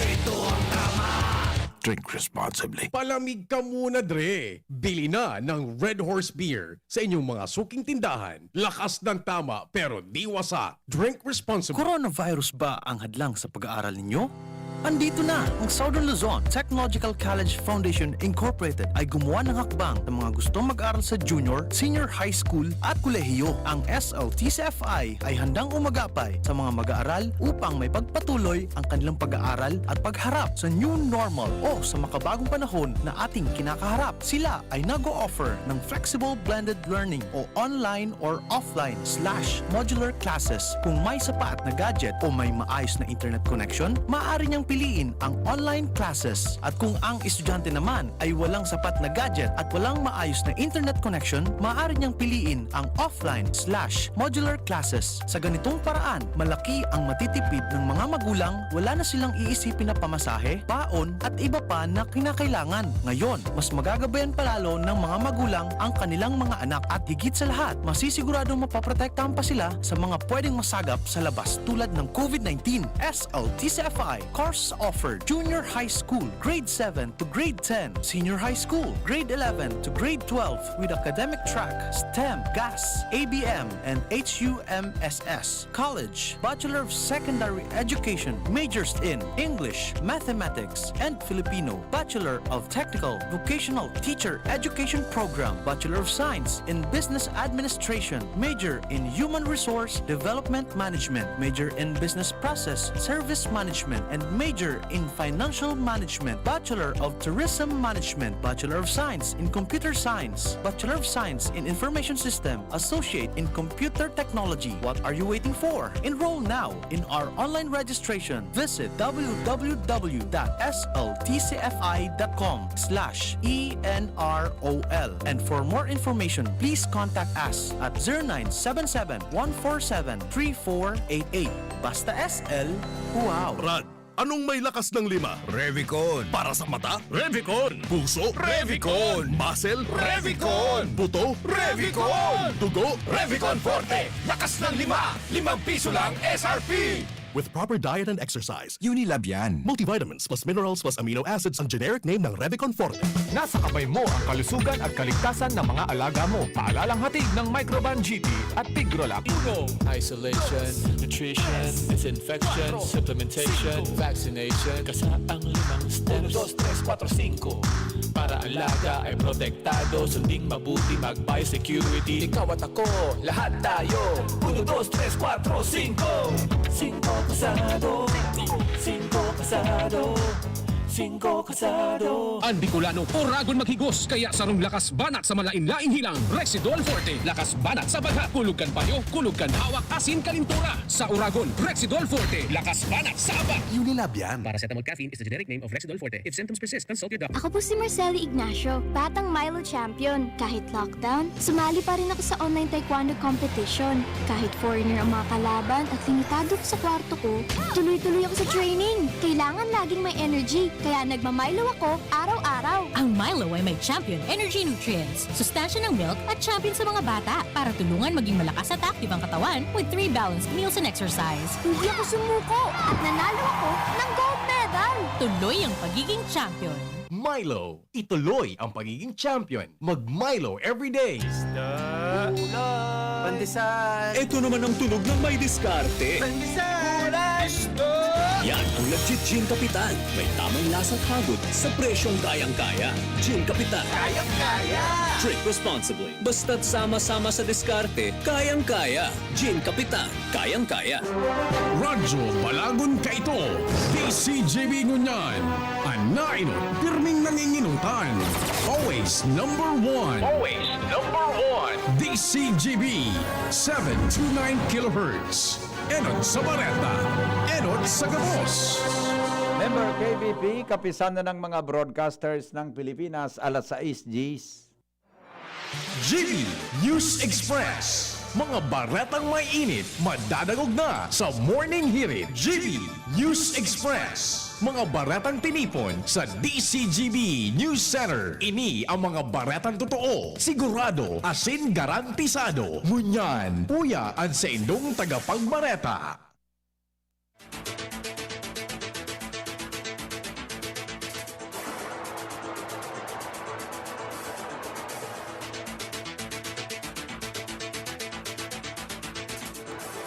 ito ang tama. Drink responsibly.
Palamig ka muna, Dre. Bili na ng Red Horse Beer sa inyong mga suking tindahan. Lakas ng tama pero di wasak. Drink responsibly.
Coronavirus ba ang hadlang sa pag-aaral ninyo? Andito na ang Southern Luzon Technological College Foundation Incorporated ay gumawa ng hakbang sa mga gustong mag-aral sa junior, senior high school at kolehiyo. Ang SLTCFI ay handang umagapay sa mga mag-aaral upang may pagpatuloy ang kanilang pag-aaral at pagharap sa new normal o sa makabagong panahon na ating kinakaharap. Sila ay nag-o-offer ng flexible blended learning o online or offline/modular classes. Kung may sapat na gadget o may maayos na internet connection, maaari niyang piliin ang online classes. At kung ang estudyante naman ay walang sapat na gadget at walang maayos na internet connection, maaari niyang piliin ang offline/modular classes. Sa ganitong paraan, malaki ang matitipid ng mga magulang, wala na silang iisipin na pamasahe, baon at iba pa na kinakailangan. Ngayon, mas magagabayan palalo ng mga magulang ang kanilang mga anak at higit sa lahat, masisiguradong mapaprotektahan pa sila sa mga pwedeng masagap sa labas tulad ng COVID-19. SLTCFI course offered junior high school, grade 7 to grade 10, senior high school, grade 11 to grade 12 with academic track, STEM, GAS, ABM, and HUMSS. College, Bachelor of Secondary Education, majors in English, Mathematics, and Filipino. Bachelor of Technical Vocational Teacher Education Program, Bachelor of Science in Business Administration, major in Human Resource Development Management, major in Business Process Service Management, and major in Financial Management, Bachelor of Tourism Management, Bachelor of Science in Computer Science, Bachelor of Science in Information System, Associate in Computer Technology. What are you waiting for? Enroll now in our online registration. Visit www.sltcfi.com/ENROL. And for more information, please contact us at 0977-147-3488. Basta SL, wow!
Brad, anong may lakas ng 5? Revicon. Para sa mata? Revicon. Puso? Revicon. Muscle? Revicon. Buto? Revicon. Dugo? Revicon Forte. Lakas ng 5. 5 piso lang SRP.
With proper diet and exercise,
Unilab yan.
multivitamins plus minerals plus amino acids ang generic name ng Revicon Forte.
Nasa kamay mo ang kalusugan at kaligtasan ng mga alaga mo. Paalalang hatid ng Microban GT at Tigrolac.
Isolation, nutrition, disinfection, supplementation, vaccination. Kasaang 5 steps. 1, 2, 3, 4, 5. Para alaga ay protektado, sunding mabuti, mag-biosecurity. Ikaw at ako, lahat tayo. 1, 2, 3, 4, 5. 5 kasado, 5 kasado, 5 kasado.
Ang Bicolano, Oragon maghigos, kaya sarong lakas banat sa malain-laing hilang. Rexidol Forte, lakas banat sa bagha. Kulugkan payo, kulugkan hawak, asin kalintura. Sa Oragon, Rexidol Forte, lakas banat sa abak.
Unilab yan.
Paracetamol caffeine is the generic name of Rexidol Forte. If symptoms persist, consult your doctor.
Ako po si Marceli Ignacio, batang Milo champion. Kahit lockdown, sumali pa rin ako sa online taekwondo competition. Kahit foreigner ang mga kalaban at limitado ko sa kwarto ko, tuloy-tuloy ako sa training. Kailangan laging may energy, kaya nagmamilo ako araw-araw.
Ang Milo ay may champion energy nutrients, sustansya ng milk at champion sa mga bata para tulungan maging malakas at active ang katawan with 3 balanced meals and exercise.
Hindi ako sumuko at nanalo ako ng gold medal.
Tuloy ang pagiging champion.
Milo, ituloy ang pagiging champion. Mag-Milo everyday.
Pandesal!
Ito naman ang tunog ng may diskarte.
Pandesal!
Yan ang legit Gin Kapitan. May tamang lasang hagod sa presyong kayang-kaya. Gin Kapitan.
Kayang-kaya!
Drink responsibly. Basta't sama-sama sa diskarte, kayang-kaya. Gin Kapitan. Kayang-kaya.
Radyo Balagon Kaito. DCGB Ngunyan. Anainot, pirming nanginginutan. Always number 1.
Always number 1.
DCGB 729 kHz. Enot sa Bareta. Enot sa Gabos.
Member KBP, kapisan na ng mga broadcasters ng Pilipinas, alas 6 Gs.
GB News Express.
Mga baretang may init, madadagog na sa Morning Hirit GB News Express. Mga baretang tinipon sa DCGB News Center. Ini ang mga baretang totoo, sigurado, asin garantisado. Ngunyan, puya ang sa indong tagapagbareta.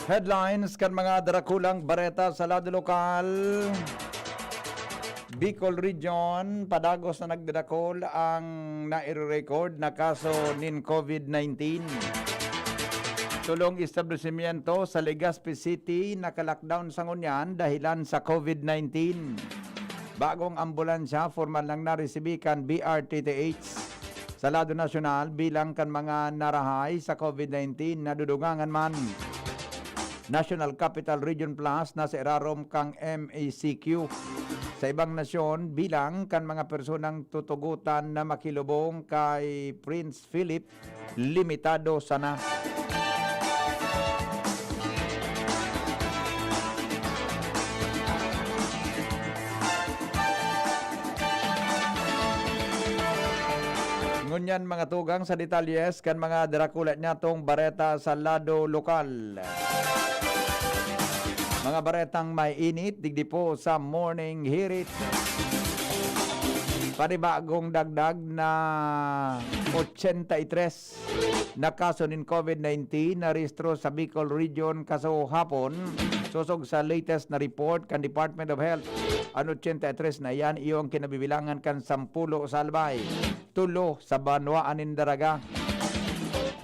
Headlines kan mga darakulang bareta sa lado lokal. Bicol Region, padagos na nagdadakol ang nai-record na kaso nin COVID-19. Tulong establishmento sa Legazpi City naka-lockdown sa ngunyan dahilan sa COVID-19. Bagong ambulansya formal lang naresibikan BRTTH sa lado nasyonal bilang kan mga narahay sa COVID-19 na dudugangan man. National Capital Region Plus na sa irarom kang MACQ. Sa ibang nasyon, bilang kan mga personang tutugutan na makilubong kay Prince Philip, limitado sana. Ngunyan mga tugang sa detalyes kan mga darakulat nyatong bareta sa lado lokal. Mga baretang may init, digdi po sa Morning Hirit. Panibagong dagdag na 83 na kaso ng COVID-19 na rehistro sa Bicol Region kaso hapon. Susog sa latest na report kan Department of Health. Ang 83 na yan, iyong kinabibilangan kan 10 sa Albay. 3 sa Banwaan Indaraga.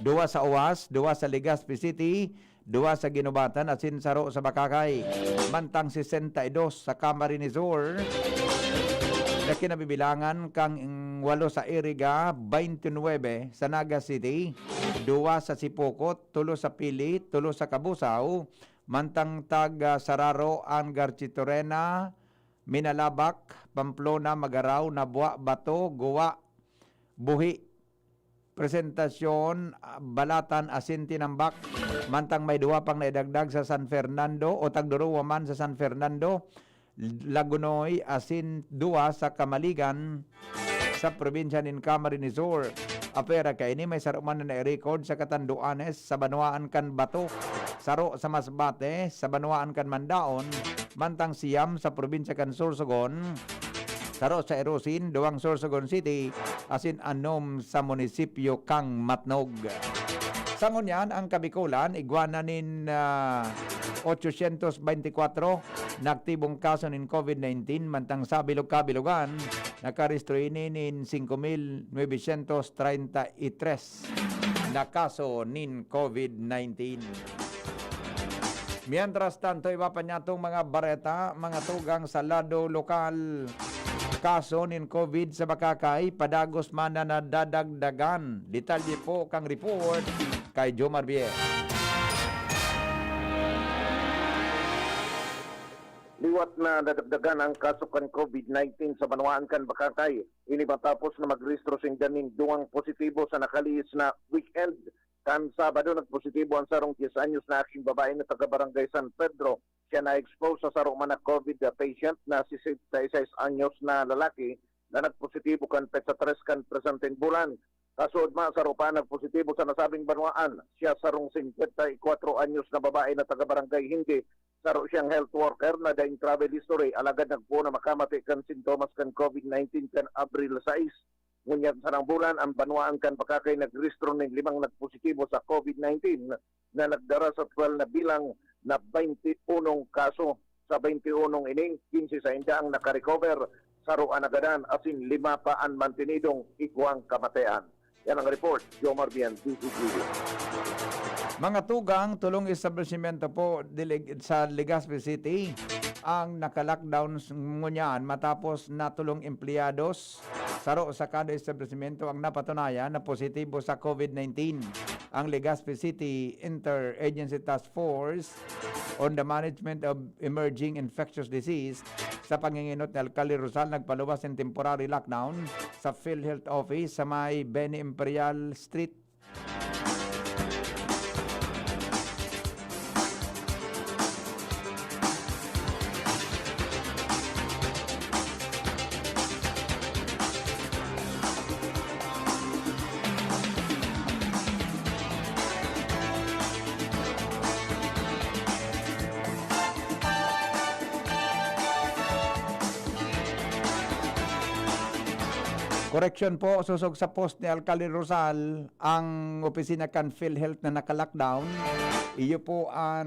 2 sa Uwas, 2 sa Legazpi City, 2 sa Ginubatan at Sinsaro sa Bakakay. Mantang 62 sa Camarines Sur. Na kinabibilangan kang 8 sa Iriga, 29 sa Naga City, 2 sa Sipokot, 3 sa Pili, 3 sa Kabusaw. Mantang taga Sararo, Angar Chitorena, Minalabak, Pamplona, Magaraw, Nabua, Bato, Guwa, Buhi, Presentasyon, Balatan, Asin, Tinambak. Mantang may 2 pang naidagdag sa San Fernando o tagduruwa man sa San Fernando, Lagunoy, Asin, 2 sa Kamaligan sa probinsya ng Camarines Sur. Apera kay ini may saruman na record sa Catanduanes, sa Banwaan kan Bato, saro sa Masbate, sa Banwaan kan Mandaon, mantang Siam sa probinsya kan Sorsogon, saro sa Erosin, 2 Sorsogon City, asin 6 sa munisipyo kang Matnog. Sa ngunyan, ang Kabikulan, igwananin 824 na aktibong kaso ng COVID-19, mantang sa Bilog-Kabilugan, nakarehistro inin 5,933 na kaso ng COVID-19. Mientras tanto, iba pa niya itong mga bareta, mga tugang sa lado lokal. Kaso ng COVID sa Bakakay, padagos man na nadadagdagan. Detalye po kang report kay Joe Marbier.
Liwat na nadagdagan ang kaso kan COVID-19 sa Banwaan kan Bakakay. Ini matapos na magrehistro sing daning 2 positibo sa nakaliis na weekend. Kan Sabado nagpositibo ang sarong 10 anyos na aking babae na taga Barangay San Pedro. Siya na-expose sa sarong man na COVID patient na 66 anyos na lalaki na nagpositibo kan petsa 3 kan presenteng bulan. Kasood ma sa rupa nagpositibo sa nasabing Banwaan. Siya sarong 54 anyos na babae na taga Barangay Hindi. Saro siyang health worker na daing travel history. Alagad nagpo na makamati kan sintomas kan COVID-19 kan Abril 6. Ngunyan sa nang bulan, ang Banwaan kan Bakakay nagrehistro ng 5 nagpositibo sa COVID-19 na nagdara sa 12 na bilang na 21 kaso. Sa 21 ining, 15 sa India ang nakarecover. Saro anagadan asin 5 pa ang mantinidong igwang kamatayan. Yan ang report, Joe Marbian, DCGB.
Mga tugang, tulong establishmento po sa Legazpi City ang naka-lockdown ngunyan matapos natulong empleyados saro sa kada establishmento ang napatunayan na positibo sa COVID-19. Ang Legazpi City Interagency Task Force on the Management of Emerging Infectious Disease sa panginginot ni Alcalde Rosal nagpaluwas ng temporary lockdown sa PhilHealth Office sa may Beni Imperial Street. Correction po, susog sa post ni Alcalde Rosal, ang opisina kan PhilHealth na naka-lockdown, iyo po ang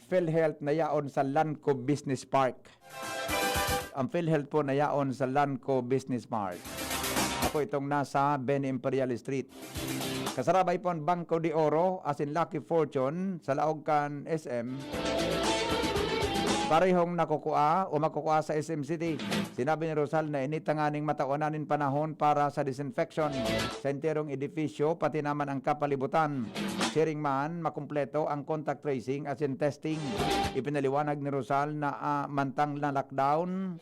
PhilHealth na yaon sa Lanco Business Park. Ang PhilHealth po na yaon sa Lanco Business Park. Ako itong nasa Ben Imperial Street. Kasarabay po ang Banco de Oro, as in Lucky Fortune, sa laog kan SM. Parehong nakukuha o makukuha sa SM City. Sinabi ni Rosal na initanganing mataonanin panahon para sa disinfection sa enterong edifisyo, pati naman ang kapalibutan. Sharing man, makumpleto ang contact tracing as in testing. Ipinaliwanag ni Rosal na mantang na lockdown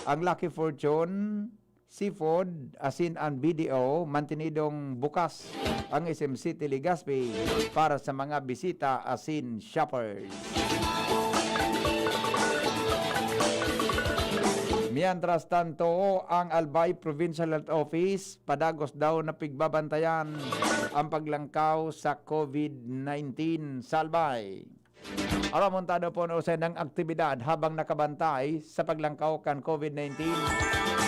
ang Lucky Fortune, Seafood, asin ang BDO, mantinidong bukas ang SM City Legazpi para sa mga bisita asin shoppers. Mientras tanto, ang Albay Provincial Health Office padagos daw na pigbabantayan ang paglangkaw sa COVID-19 sa Albay. Aramontado po na usay ng aktibidad habang nakabantay sa paglangkaw kan COVID-19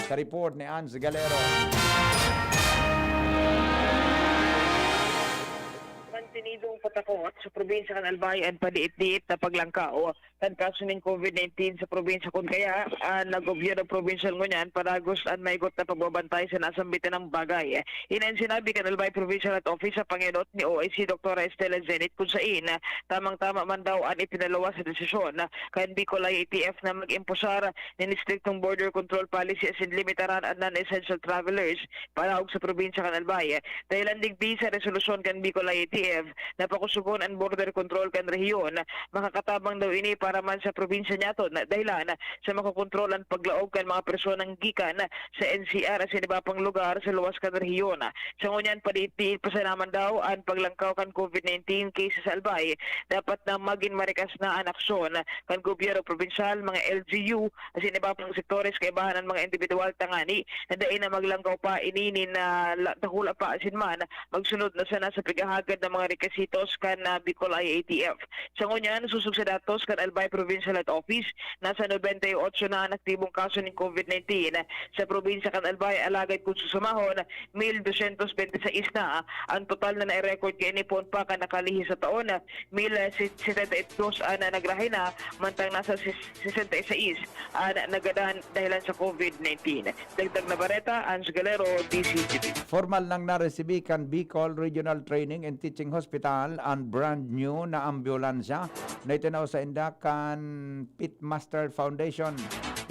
sa report ni Ans Galero.
Mantinidong patakot sa probinsya kan Albay at padiit-diit na paglangkaw kan kaso ng COVID-19 sa probinsya kun kaya nag-gobyerno provincial ngunyan padagos ang maigot na pagbabantay sa nasambitan ng bagay. Inan sinabi kan Albay Provincial Health Office sa panginot ni OIC Dr. Estela Zenit kung saan tamang-tama man daw ang ipinalawa sa desisyon kan Bicolay ATF na mag-imposar ng striktong border control policy as in limitaran ang non-essential travelers para sa probinsya kan Albay. Dahil ang digdi sa resolusyon kan Bicolay ATF na pakusugon ang border control kan rehiyon, makakatabang daw ini para man sa probinsya niyato na dahilan sa makakontrol ang paglaog kan mga personang gikan sa NCR sa iba pang lugar sa luwas kan rehiyon. Sa ngunyan padiit-diit pa sa naman daw ang paglangkaw kan COVID-19 cases sa Albay, dapat na maging marikas na ang aksyon kan gobyerno provincial, mga LGU at iba pang sektores kaibahan ng mga individual tangani na dahin na maglangkaw pa ininin na takula pa asin man magsunod na sana sa pigahagad ng mga rekasitos kan Bicolay ATF. Sa ngunyan susug sa datos kan Albay Provincial Health Office, nasa 98 na ang aktibong kaso ng COVID-19 sa probinsya kan Albay. Alagad kung susumahon 1,226 na ang total na na-record kay inipon pa kan nakalihi sa taon. 1,072 na nagrahay na, mantang nasa 66 na nagadahan dahilan sa COVID-19. Dagdag na bareta, Ans Galero, DCTV.
Formal nang naresibi kan Bicol Regional Training and Teaching Hospital ang brand new na ambulansya na itinaw sa indak kan Pitmaster Foundation.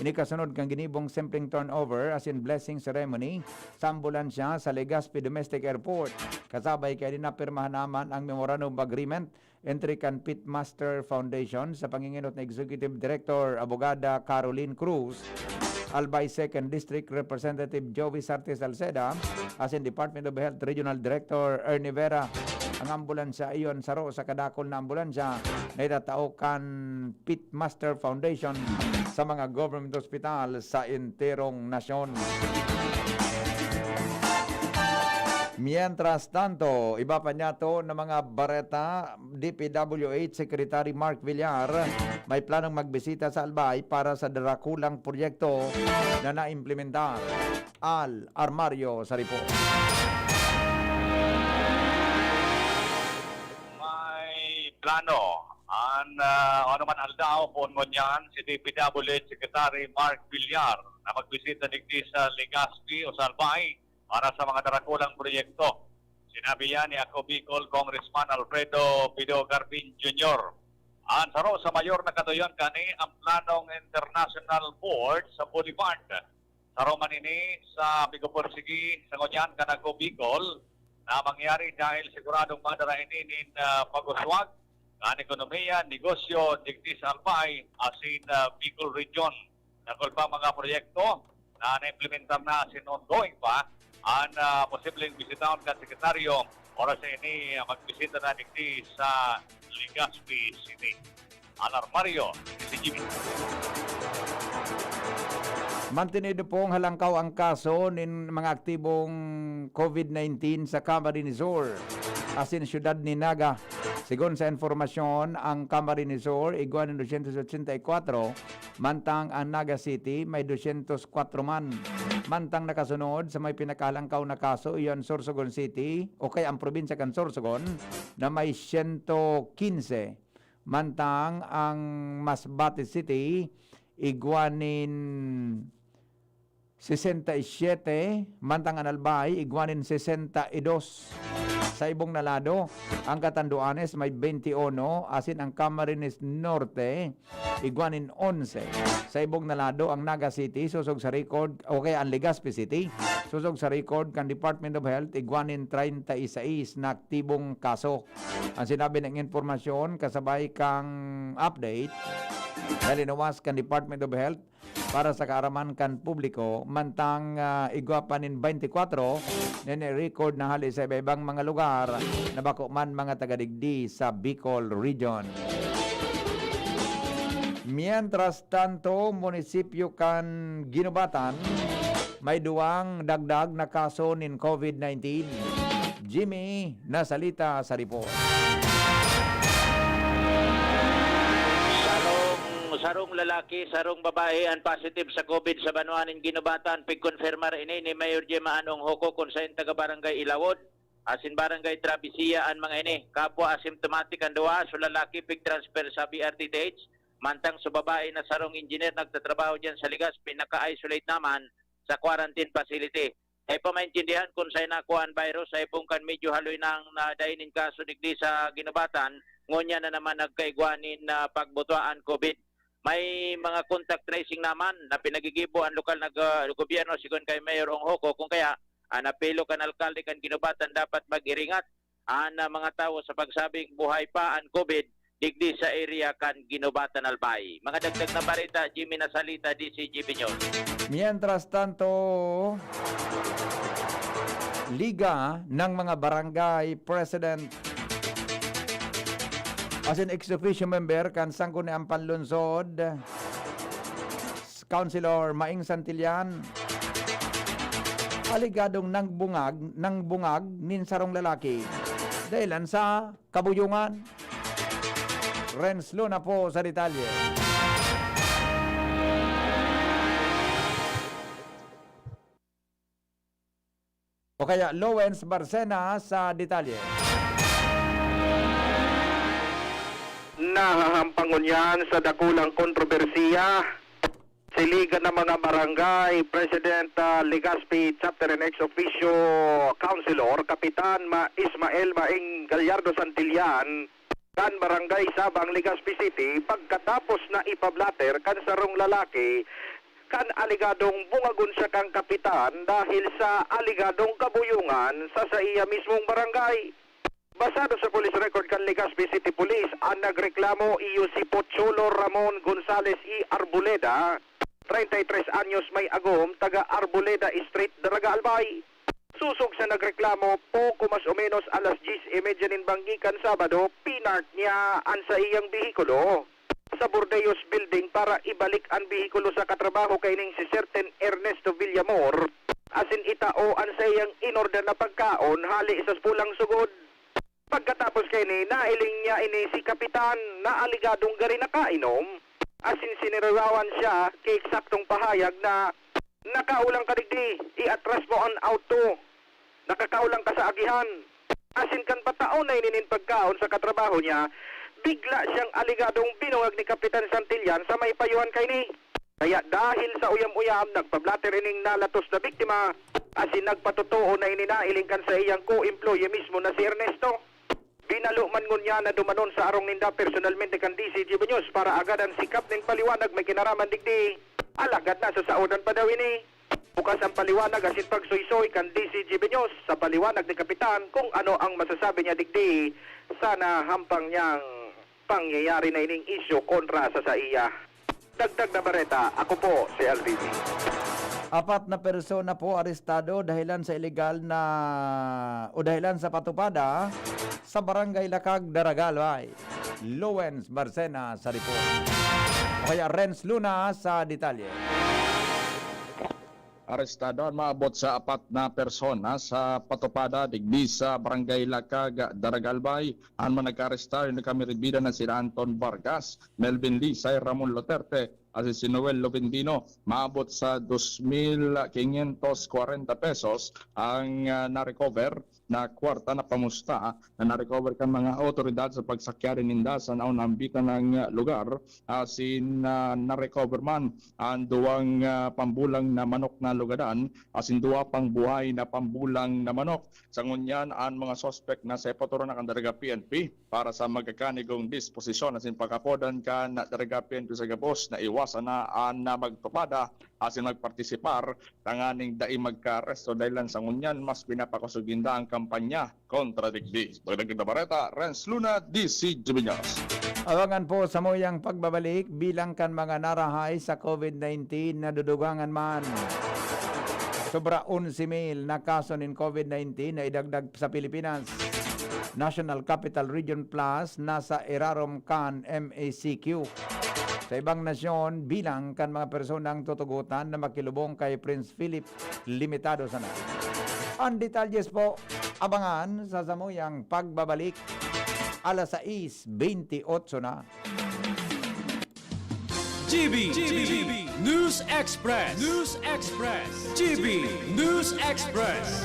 Ini kasunod kang ginibong simpleng turnover as in blessing ceremony sa ambulansya sa Legazpi Domestic Airport. Kasabay kay dinapirmahan naman ang Memorandum of Agreement entry kan Pitmaster Foundation sa panginginot na Executive Director Abogada Caroline Cruz, Albay 2nd District Representative Joey Sartes Salceda, as in Department of Health Regional Director Ernie Vera. Ang ambulansya iyon saro sa kadakol na ambulansya na itatao kan Pitmaster Foundation sa mga government hospital sa enterong nasyon. Mientras tanto, iba pa niya to ng mga bareta, DPWH Secretary Mark Villar may planong magbisita sa Albay para sa darakulang proyekto na naimplementar. Al Armario sa report.
Plano ano man aldaw po ngunyan si DPWH Secretary Mark Villar na magbisita digdi sa Legazpi o sa Albay para sa mga darakulang proyekto. Sinabi yan ni Ako Bicol Congressman Alfredo Pido Garbin Jr. Ang saro sa mayor na katuyon kani ang planong International Board sa Boulevard. Saro man ini sa Bigoporsigi sa ngunyan kan Ako Bicol na mangyari dahil siguradong madara ini pag-uswag ang ekonomiya, negosyo, digdi sa Albay, asin Bicol Region. Nakul pa mga proyekto na na-implementar na asin ongoing pa ang posibleng bisitaon ka sekretaryo oras ini magbisita na digdi sa Legazpi City. Alarmario, CGV.
Mantinido pong halangkaw ang kaso ng mga aktibong COVID-19 sa Camarines Sur, asin siyudad ni Naga. Sigon sa informasyon, ang Camarines Sur, iguanin 284, mantang ang Naga City may 204 man. Mantang nakasunod sa may pinakalangkaw na kaso, iyon Sorsogon City, o kaya ang probinsya kan Sorsogon, na may 115. Mantang ang Masbate City, iguanin 67, mantang ang Albay, iguanin 62. Sa ibong nalado, ang Catanduanes may 21, asin ang Camarines Norte, iguanin 11. Sa ibong nalado, ang Naga City, susog sa record, o kaya ang Legazpi City, susog sa record kan Department of Health, iguanin 36 na aktibong kaso. Ang sinabi ng informasyon, kasabay kang update, nalinawas kan Department of Health, para sa kaaraman kan publiko, mantang igwapanin 24, nene-record na hali sa iba-ibang mga lugar na bako man mga tagadigdi sa Bicol Region. Mientras tanto, munisipyo kan Ginubatan, may duwang dagdag na kaso nin COVID-19. Jimmy, nasalita sa report.
Sarong lalaki, sarong babae ang positive sa COVID sa Banuanin Ginubatan. Pigkonfirmar ini ni Mayor Gemma Anong Hoko kung sa taga Barangay Ilawod. Asin Barangay Trabisia ang mga ini. Kapwa asymptomatic ang duwa. So lalaki pig-transfer sa BRTTH. Mantang sa babae na sarong engineer nagtatrabaho dyan sa Legazpi. Naka-isolate naman sa quarantine facility. Ay pamaintindihan kung sa nakuha ang virus ay pong kan medyo haloy ng dainin kaso digdi sa Ginubatan. Ngunya na naman nagkaigwanin na pagbutuan COVID. May mga contact tracing naman na pinagigibo ang lokal na gobyerno sigon kay Mayor Ong Hoko kung kaya napilo kan alkalde kan Ginubatan dapat mag-iringat ang mga tao sa pagsabing buhay pa ang COVID digdi sa area kan Ginubatan Albay. Mga dagdag na balita, Jimmy Nasalita, DCGB News.
Mientras tanto, Liga ng mga Barangay President as an ex-officio member kan sangko ni ang panlunsod, Councilor Maing Santillan, aligadong nang bungag nin sarong lalaki dahilan sa kabuyungan. Renz Luna po sa detalye. O kaya Lowens Barcena sa detalye.
Nahahampangon yan sa dakulang kontrobersiya. Siligan ng mga barangay, President Legazpi Chapter and Ex-Officio Councilor, Kapitan Ismael Maing Gallardo Santillan, kan Barangay Sabang, Legazpi City, pagkatapos na ipablater kan sarong lalaki, kan aligadong bungagon siya kang kapitan dahil sa aligadong kabuyungan sa iya mismong barangay. Basado sa police record kan Legazpi City Police, ang nagreklamo iyo si Pocholo Ramon Gonzales y Arboleda, 33 anyos may agom, taga Arboleda Street, Daraga Albay. Susog sa nagreklamo, poco mas o menos alas 10:30 nin Bangikan Sabado, pinark niya ang sa iyang bihikulo sa Bordeos Building para ibalik ang bihikulo sa katrabaho kay ning si Certain Ernesto Villamor, asin itao ang sa iyang inorder na pagkaon hali sa pulang sugod. Pagkatapos kay ni, nailing niya ini si Kapitan na aligadong gari nakainom, asin sinirawan siya kay eksaktong pahayag na nakaulang ka digdi, iatras mo ang auto, nakakaulang ka sa agihan. Asin kan pataon na ininin pagkaon sa katrabaho niya, bigla siyang aligadong binungag ni Kapitan Santillan sa may payuhan kay ni. Kaya dahil sa uyam-uyam, nagpablater ining nalatos na biktima, asin nagpatotoo na ininailing kan sa iyang co-employee mismo na si Ernesto. Binalo man ngun niya na dumanon sa arong ninda personalmente kan DCGB News para agad ang sikap ng paliwanag may kinaraman digdi. Alagad na sa saudan pa daw ini. Bukas ang paliwanag asin pagsoy-soy kan DCGB News sa paliwanag ni Kapitan kung ano ang masasabi niya digdi. Sana hampang niyang pangyayari na ining isyo kontra sa iya. Dagdag na bareta, ako po si LVP.
4 na persona po arestado dahilan sa illegal na o dahilan sa patupada sa Barangay Lakag, Daragalay. Lowens Barcena sa report. O kaya Renz Luna sa detalye.
arestado ang maabot sa 4 na persona sa patupada digdi sa Barangay Lakag, Daragalbay. Ang mga nag-aresta yung nakamiribida na sila Anton Vargas, Melvin Lisay, Ramon Luterte, at si Noel Lovendino. Maabot sa 2,540 pesos ang na-recover na kwarta na pamusta na na-recover kan mga otoridad sa pagsakyan ninda sa naunambikan ng lugar. Na-recover man ang duwang pambulang na manok na lugadan asin duwa pang buhay na pambulang na manok. Sa ngunyan ang mga sospek na sa ipaturo na kandarga PNP para sa magkakanigong disposisyon asin pagkapodan ka na darga PNP sa gabos na iwasan na magtupada asin magpartisipar tanganing dai magka-aresto dahil sa ngunyan mas pinapakasuginda ang kampanya kontra digdi. Pagdagdag na bareta, Renz Luna, DC Jubileos.
Awangan po sa moyang pagbabalik bilang kan mga narahay sa COVID-19 na dudugangan man. Sobra 11,000 na kaso ng COVID-19 na idagdag sa Pilipinas. National Capital Region Plus nasa Irarom kan MACQ. Sa ibang nasyon, bilang kan mga personang tutugutan na makilubong kay Prince Philip, limitado sana. Ang detalles po, abangan sa samuyang pagbabalik. Alas 6:28 na.
GB News Express. GB News Express.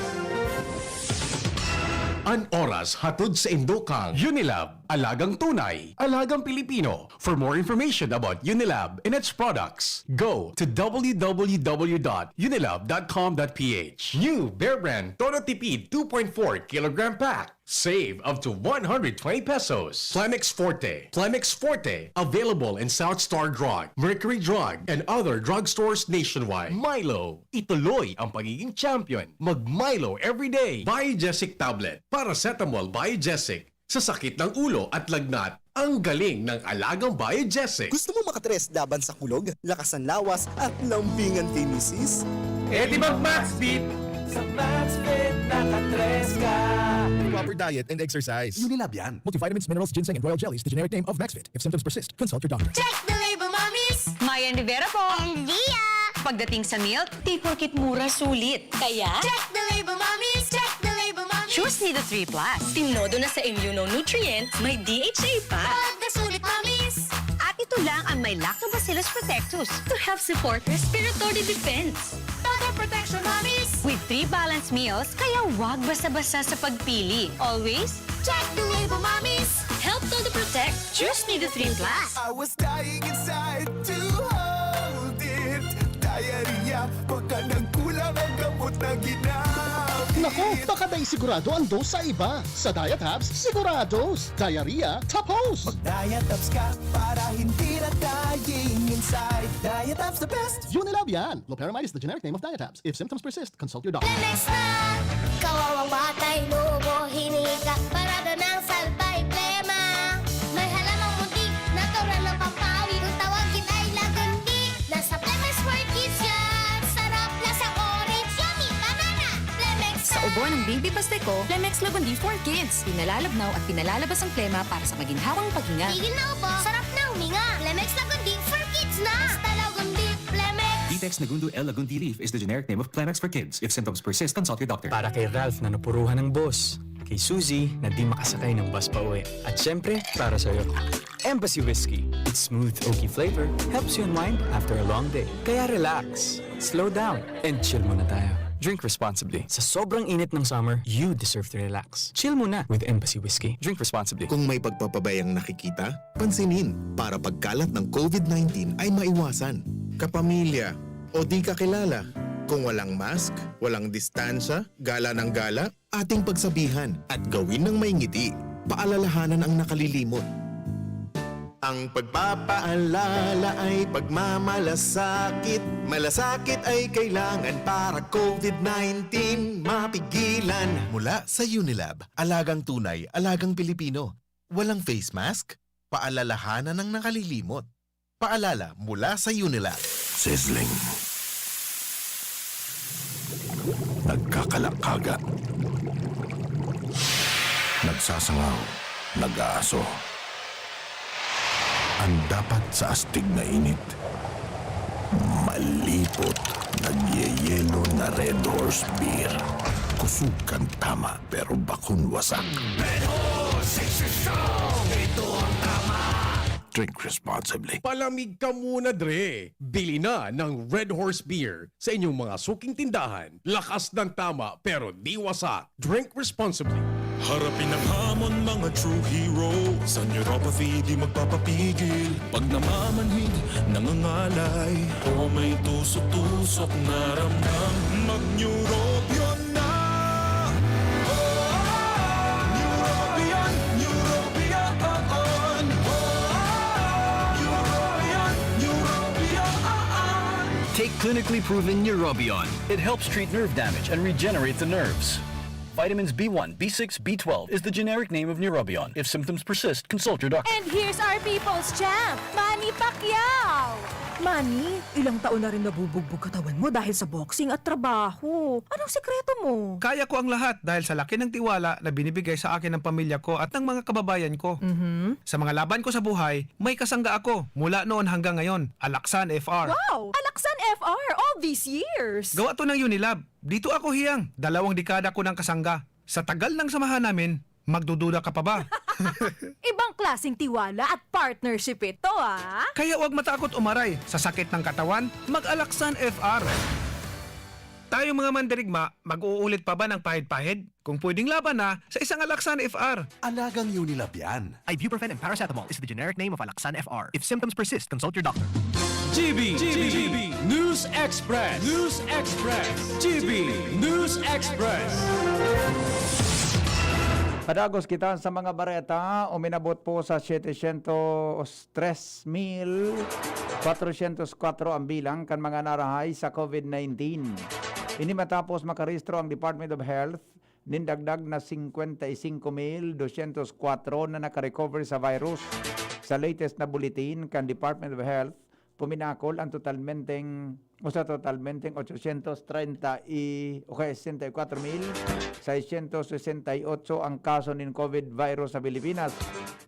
An oras hatod sa Indokang Unilab, alagang tunay, alagang Pilipino. For more information about Unilab and its products, go to www.unilab.com.ph. New Bear Brand Todo Tipid 2.4 kilogram pack. Save up to 120 pesos. Plemex Forte. Plemex Forte. Available in South Star Drug, Mercury Drug, and other drugstores nationwide. Milo. Ituloy ang pagiging champion. Mag-Milo everyday. Biogesic Tablet. Paracetamol Biogesic. Sa sakit ng ulo at lagnat, ang galing ng alagang Biogesic.
Gusto mo makatres laban sa kulog, lakas ng lawas, at lambingan kay misis?
Eh di mag-Maxfit!
Sa Maxfit, nakatres ka! Proper diet and exercise. Unilab yan. Multivitamins, minerals, ginseng, and royal jellies. The generic name of Maxfit. If symptoms persist, consult your doctor.
Check the label, mommies!
Mayan Rivera po.
And Dia!
Pagdating sa milk, di porkit mura sulit. Kaya,
Check the label, mommies! Check the label, mommies!
choose Nido 3 Plus. Tinodo na sa immunonutrients, may DHA pa.
Pagkasulit, mommies!
At ito lang ang may Lactobacillus protectus to help support respiratory defense.
Total protection, mommies!
With 3 balanced meals, kaya wag basta-basta sa pagpili. Always,
Check the label, mommies!
help Todo Protect. Choose Nido 3 Plus.
I was dying inside to hold it. Diarrhea, baka nagkulang ang gamot na ginamit.
Nako, baka dahil sigurado ang dose sa iba. Sa Diet Hubs, sigurados. Diarrhea, tapos.
Mag-diet ups ka para hindi na dying inside. Diet ups the best.
Unilab yan. Loperamide is the generic name of Diet Hubs. If symptoms persist, consult your doctor.
Lemex na! Kawawang batay, lubo, hinika, parada ng salbay, plema. May halamang muntik, natural ng pampawi, kung tawagin ay lagundi. Nasa Plemex for Kids yan, sarap lasang orange, yummy, banana. Plemex na!
Sa ubo ng Baby Pasteco, Plemex Lagundi for Kids. Pinalalabnaw at pinalalabas ang plema para sa maginhawang paghinga.
Tigil na ubo, sarap na huminga. Plemex Lagundi for Kids na! Basta Lagundi, Plemex!
Vitex Nagundo L. Lagundi Leaf is the generic name of Plemex for kids. If symptoms persist, consult your doctor.
Para kay Ralph na napuruhan ng boss. Kay Suzy na di makasakay ng bus pa uwi. At syempre, para sa'yo. Embassy Whiskey. Its smooth, oaky flavor helps you unwind after a long day. Kaya relax, slow down, and chill muna tayo. Drink responsibly. Sa sobrang init ng summer, you deserve to relax. Chill muna with Embassy Whiskey. Drink responsibly.
Kung may pagpapabayang nakikita, pansinin para pagkalat ng COVID-19 ay maiwasan. Kapamilya o di kakilala. Kung walang mask, walang distansya, gala ng gala, ating pagsabihan at gawin ng may ngiti. Paalalahanan ang nakalilimot. Ang pagpapaalala ay pagmamalasakit. Malasakit ay kailangan para COVID-19 mapigilan. Mula sa Unilab, alagang tunay, alagang Pilipino. Walang face mask, paalalahanan ng nakalilimot. Paalala mula sa Unilab.
Sizzling. Nagkakalakaga. Nagsasangaw. Nag-aaso. Ang dapat sa astig na init. Malipot, nagyayelo na Red Horse Beer. Kusukan tama pero bakun wasak. Red Horse, ito ang tama. Drink responsibly.
Palamig ka muna, Dre. Bili na ng Red Horse Beer sa inyong mga suking tindahan. Lakas ng tama pero di wasak. Drink responsibly.
Harapin ang hamon, mga true hero. Sa neuropathy di magpapapigil. Pag namamanhid, nangangalay, o may tusok-tusok na ramdam, mag-Neurobion na. Neurobion, Neurobion.
Take clinically proven Neurobion. It helps treat nerve damage and regenerate the nerves. Vitamins B1, B6, B12 is the generic name of Neurobion. If symptoms persist, consult your doctor.
And here's our people's champ, Manny Pacquiao! Manny, ilang taon na rin nabubugbog katawan mo dahil sa boxing at trabaho. Anong sekreto mo?
Kaya ko ang lahat dahil sa laki ng tiwala na binibigay sa akin ng pamilya ko at ng mga kababayan ko. Sa mga laban ko sa buhay, may kasangga ako mula noon hanggang ngayon. Alaksan FR.
Wow! Alaksan FR all these years!
Gawa to ng Unilab. Dito ako hiyang. 2 dekada ko ng kasangga. Sa tagal ng samahan namin, magdududa ka pa ba?
Ibang klaseng tiwala at partnership ito, ah!
Kaya huwag matakot umaray. Sa sakit ng katawan, mag-Alaksan FR. Tayo mga mandirigma, mag-uulit pa ba ng pahid-pahid? Kung pwedeng laban na, sa isang Alaksan FR.
Alagang Unilab yan.
Ibuprofen and paracetamol is the generic name of Alaksan FR. If symptoms persist, consult your doctor.
GB News Express. News Express. GB News Express.
Padagos kita sa mga bareta, uminabot po sa 703,404 ang bilang kan mga narahay sa COVID-19. Ini matapos makarehistro ang Department of Health nindagdag na 55,204 na nakarecover sa virus. Sa latest na bulletin kan Department of Health, puminakol ang totalmenteng 64,668 ang kaso ng COVID virus sa Pilipinas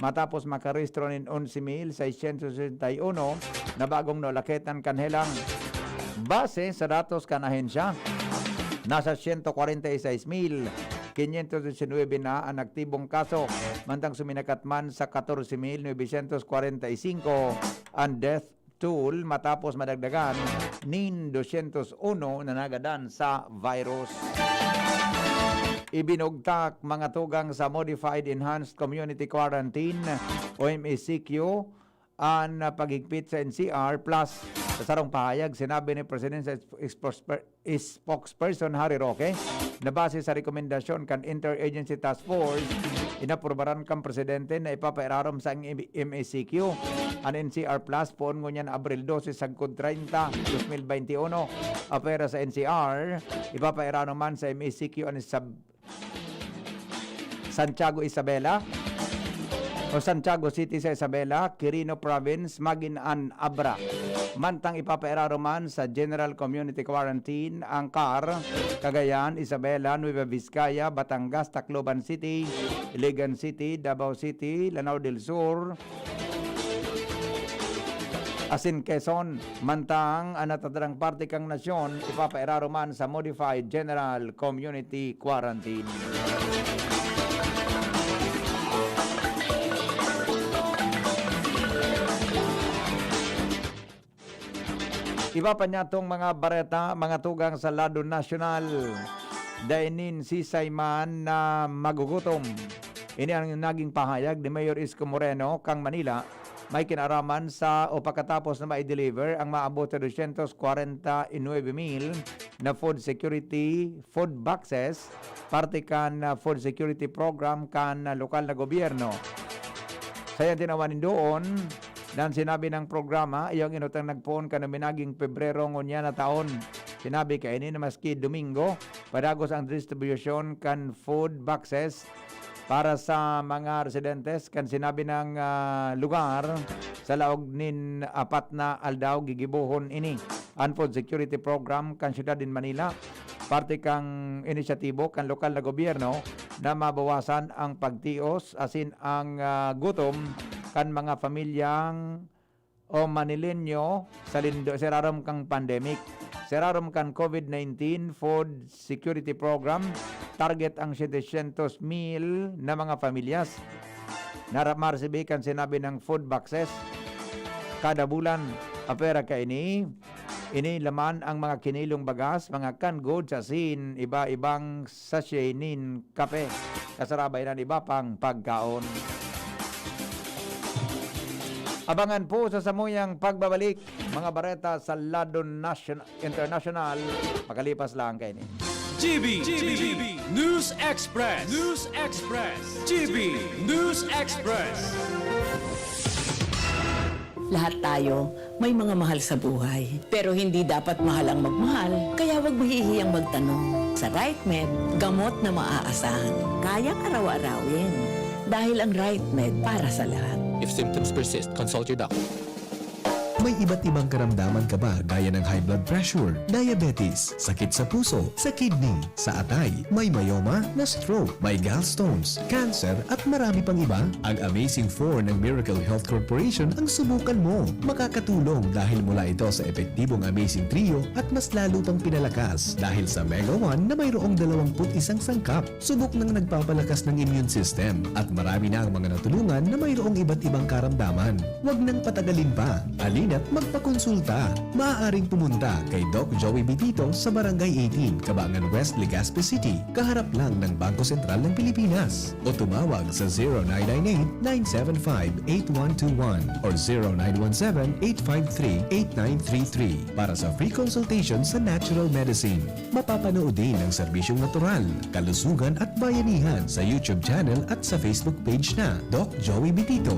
matapos makarehistro ng 11,661 na bagong nalakitan kanhelang. Base sa datos kan ahensya, nasa 146,519 na ang aktibong kaso, mantang suminakat man sa 14,945 ang death tool matapos madagdagan nin 201 na nagadan sa virus. Ibinugtak mga tugang sa Modified Enhanced Community Quarantine o MECQ ang paghigpit sa NCR Plus. Sa sarong pahayag, sinabi ni Presidential Spokesperson Harry Roque na base sa rekomendasyon kan Interagency Task Force, inaprobaran kang presidente na ipapairarom sa MECQ ang NCR Plus poon ngunyan Abril 12 sagkod 30, 2021. Apera sa NCR, ipapairarom man sa MECQ ang Santiago Isabela o Santiago City sa Isabela, Quirino Province, Maguindan, Abra. Mantang ipapairarom man sa General Community Quarantine ang CAR, Cagayan, Isabela, Nueva Vizcaya, Batangas, Tacloban City, Iligan City, Davao City, Lanao del Sur, asin Quezon. Mantang anatadrang parte kang nasyon, ipapairarom man sa Modified General Community Quarantine. Iba pa niya itong mga bareta, mga tugang sa lado nasyonal. Dainin si Sayman na magugutom. Ini ang naging pahayag ni Mayor Isko Moreno, kang Manila. May kinaraman sa o pagkatapos na ma-deliver ang maabot sa 249,000 na food security food boxes, parte kan food security program kan lokal na gobyerno. Saya tinawanin doon, dan sinabi ng programa, iyong inutang nagpoon ka na minaging Pebrero ngunya na taon. Sinabi ka ini na maski Domingo, padagos ang distribution kan food boxes para sa mga residentes kan sinabi ng lugar sa laog nin 4 na aldaw gigibuhon ini. Ang food security program kan syudad din Manila, parte kang inisyatibo kan lokal na gobyerno na mabawasan ang pagtios asin ang gutom kan mga pamilyang o Manilenyo siraram kang pandemic. Siraram kang COVID-19 Food Security Program. Target ang 700,000 na mga pamilyas. Marsibikan sinabi ng food boxes. Kada bulan, apera ka ini laman ang mga kinilong bagas, mga canned goods, asin, iba-ibang sachet nin kape. Kasarabay na iba pang pagkaon. Abangan po sa samuyang pagbabalik, mga bareta sa Ladon International. Makalipas lang kayo ni.
GB News Express. GB News Express.
Lahat tayo may mga mahal sa buhay. Pero hindi dapat mahal ang magmahal, kaya wag mahihiyang magtanong. Sa RightMed, gamot na maaasahan. Kayang araw-arawin. Dahil ang RightMed para sa lahat.
If symptoms persist, consult your doctor.
May iba't ibang karamdaman ka ba gaya ng high blood pressure, diabetes, sakit sa puso, sa kidney, sa atay, may myoma, na stroke, may gallstones, cancer at marami pang iba? Ang Amazing 4 ng Miracle Health Corporation ang subukan mo. Makakatulong dahil mula ito sa epektibong Amazing Trio at mas lalo pang pinalakas dahil sa Mega 1 na mayroong 21 sangkap. Subok nang nagpapalakas ng immune system at marami na ang mga natulungan na mayroong iba't ibang karamdaman. Huwag nang patagalin pa. At magpakonsulta. Maaaring pumunta kay Doc Joey Bitito sa Barangay 18, Cabangan West, Legazpi City, kaharap lang ng Bangko Sentral ng Pilipinas. O tumawag sa 0998-975-8121 or 0917-853-8933 para sa free consultation sa natural medicine. Mapapanood din ang serbisyong natural, kalusugan at bayanihan sa YouTube channel at sa Facebook page na Doc Joey Bitito.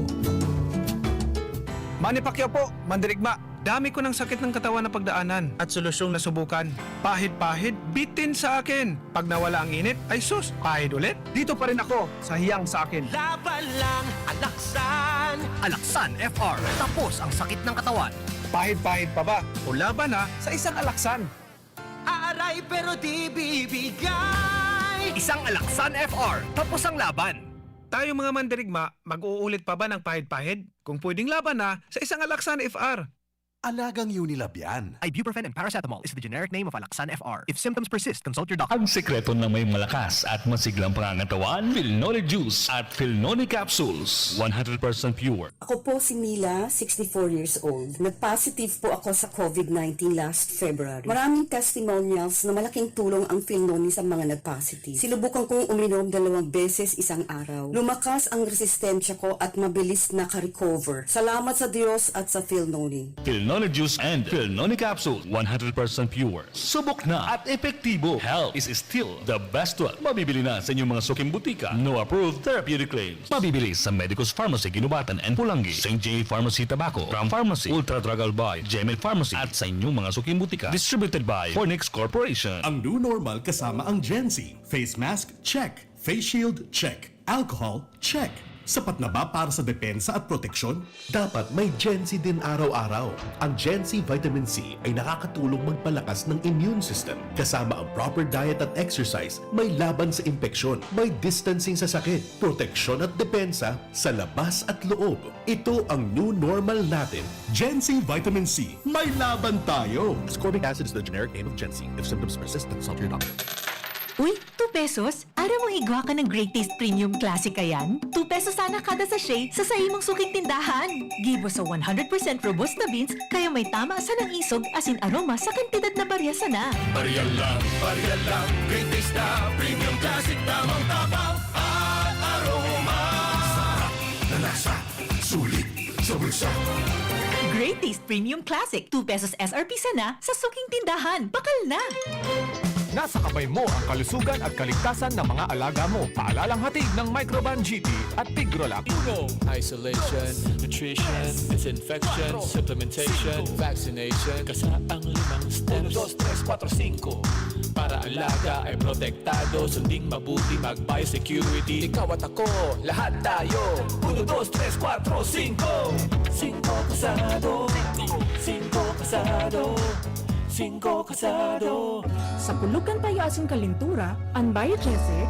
Manny Pacquiao po, mandirigma. Dami ko ng sakit ng katawan na pagdaanan at solusyong nasubukan. Pahid-pahid, bitin sa akin. Pag nawala ang init, ay sus, pahid ulit. Dito pa rin ako, sa hiyang sa akin.
Laban lang, Alaksan! Alaksan FR. Tapos ang sakit ng katawan.
Pahid-pahid pa ba? O laban na sa isang Alaksan.
Aaray pero di bibigay. Isang Alaksan FR. Tapos ang laban.
Tayo mga mandirigma, mag-uulit pa ba ng pahid-pahid? Kung pwedeng laban na sa isang Alaksan FR.
Alagang Unilab yan. Ibuprofen and paracetamol is the generic name of Alaksan FR. If symptoms persist, consult your doctor.
Ang sekreto ng may malakas at masiglang pangangatawan, Philnoni Juice at Philnoni Capsules. 100% pure.
Ako po si Mila, 64 years old. Nag-positive po ako sa COVID-19 last February. Maraming testimonials na malaking tulong ang Philnoni sa mga nag-positive. Sinubukan kong uminom 2 beses isang araw. Lumakas ang resistensya ko at mabilis naka-recover. Salamat sa Diyos at sa Philnoni.
Philnoni Juice and Philnoni Capsule. 100% pure. Subok na at epektibo. Health is still the best one. Mabibili na sa inyong mga suking butika. No approved therapeutic claims. Mabibili sa Medicus Pharmacy, Ginubatan and Pulangi. St. J. Pharmacy, Tabaco. Ram Pharmacy. Ultra Drug Albay. Gemel Pharmacy. At sa inyong mga suking butika. Distributed by Fornix Corporation.
Ang new normal kasama ang Gen-Z. Face mask, check. Face shield, check. Alcohol, check. Sapat na ba para sa depensa at proteksyon? Dapat may Gen-Z din araw-araw. Ang Gen-Z Vitamin C ay nakakatulong magpalakas ng immune system. Kasama ang proper diet at exercise, may laban sa impeksyon, may distancing sa sakit, proteksyon at depensa sa labas at loob. Ito ang new normal natin. Gen-Z Vitamin C. May laban tayo! Ascorbic acid is the generic name of Gen-Z. If symptoms persist, consult your doctor.
Uy, 2 pesos? Ara mo igwa ka ng Great Taste Premium Classic yan? 2 pesos sana kada sachet sa mong suking tindahan. Gibo sa 100% robust na beans, kaya may tama sa ng isog asin aroma sa kantidad na baryasa na.
Barya lang, Great Taste na Premium Classic, tamang tapaw at aroma. Sarap na lasa, sulit sa bulsa.
Great Taste Premium Classic, 2 pesos SRP sana sa suking tindahan. Bakal na!
Nasa kamay mo ang kalusugan at kaligtasan ng mga alaga mo. Paalalang hatid ng Microban GT at Tigrolac.
Isolation, nutrition, disinfection, supplementation, vaccination. Kasaang 5 steps. 1, 2, 3, 4, 5. Para alaga ay protektado, sunding mabuti mag-biosecurity. Ikaw at ako, lahat tayo. 1, 2, 3, 4, 5. 5 pasado. 5 pasado. 5 24/5 kasado.
Sa pulukan payo asin kalintura, ang biogesic,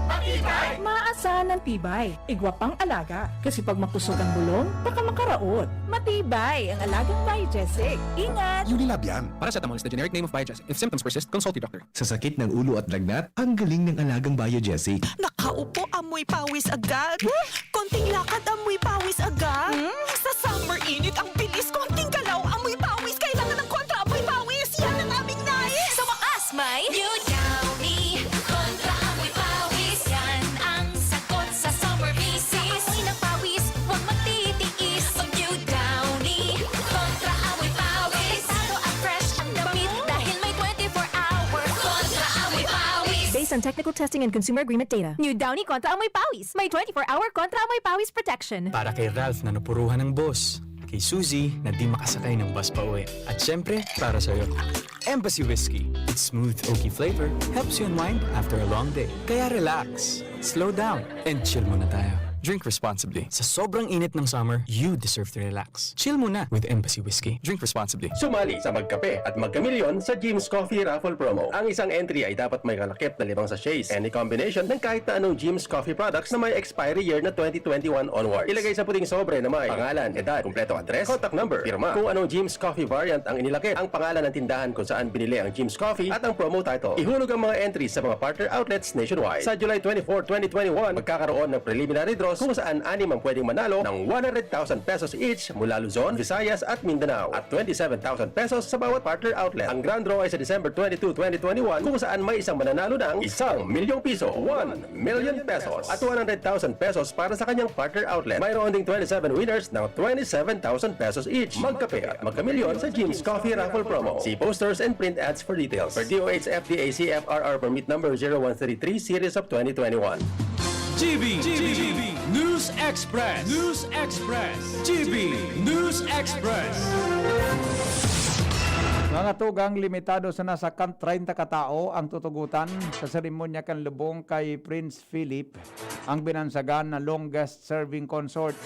maasahan ng tibay, igwa pang alaga. Kasi pag makusog ang bulong, baka makaraot. Matibay ang alagang biogesic. Ingat!
Unilab yan.
Paracetamol is the generic name of Biogesic. If symptoms persist, consult your doctor.
Sa sakit ng ulo at lagnat, ang galing ng alagang Biogesic.
Nakaupo, amoy pawis agad. Konting lakad, amoy pawis agad. Sa summer init, ang bilis. Konting galaw, amoy pawis. Kailangan ng kontra, amoy pawis. Yan ang aming nais. Sa wakas, may New Downy kontra amoy pawis. Yan ang sagot sa summer bisis. Amoy ng pawis, huwag magtitiis. Ang New Downy kontra amoy pawis. Delikado at fresh ang damit dahil may 24-hour kontra amoy pawis.
Based on technical testing and consumer agreement data, New Downy Kontra Amoy Pawis. May 24-hour Kontra Amoy Pawis protection.
Para kay Ralph na napuruhan ng boss. Kay Suzy na di makasakay ng bus pa uwi. At syempre, para sa'yo. Embassy Whiskey. Its smooth, oaky flavor helps you unwind after a long day. Kaya relax, slow down, and chill muna tayo. Drink responsibly. Sa sobrang init ng summer, you deserve to relax. Chill muna with Embassy Whiskey.
Drink responsibly.
Sumali sa Magkape at Magkamilyon sa Jim's Coffee Raffle Promo. Ang isang entry ay dapat may kalakip na 5 sachets. Any combination ng kahit na anong Jim's Coffee products na may expiry year na 2021 onward. Ilagay sa puting sobre na may pangalan, edad, kumpletong address, contact number, firma, kung anong Jim's Coffee variant ang inilakip, ang pangalan ng tindahan kung saan binili ang Jim's Coffee at ang promo title. Ihulog ang mga entries sa mga partner outlets nationwide. Sa July 24, 2021, magkakaroon ng preliminary draws kung saan 6 ang pwedeng manalo ng 100,000 pesos each mula Luzon, Visayas at Mindanao at 27,000 pesos sa bawat partner outlet. Ang grand draw ay sa December 22, 2021 kung saan may isang mananalo ng 1 milyong piso, 1 million pesos at 100,000 pesos para sa kanyang partner outlet. Mayroon ding 27 winners ng 27,000 pesos each. Magkape at magkamilyon sa Jim's Coffee Raffle Promo. See posters and print ads for details. Per DOH FDA CFRR permit number 0133 series of 2021.
GB News Express. GB News Express.
Mga tugang limitado sa nasa 30 katao ang tutugutan sa seremonya kan lubong kay Prince Philip, ang binansagan na longest serving consort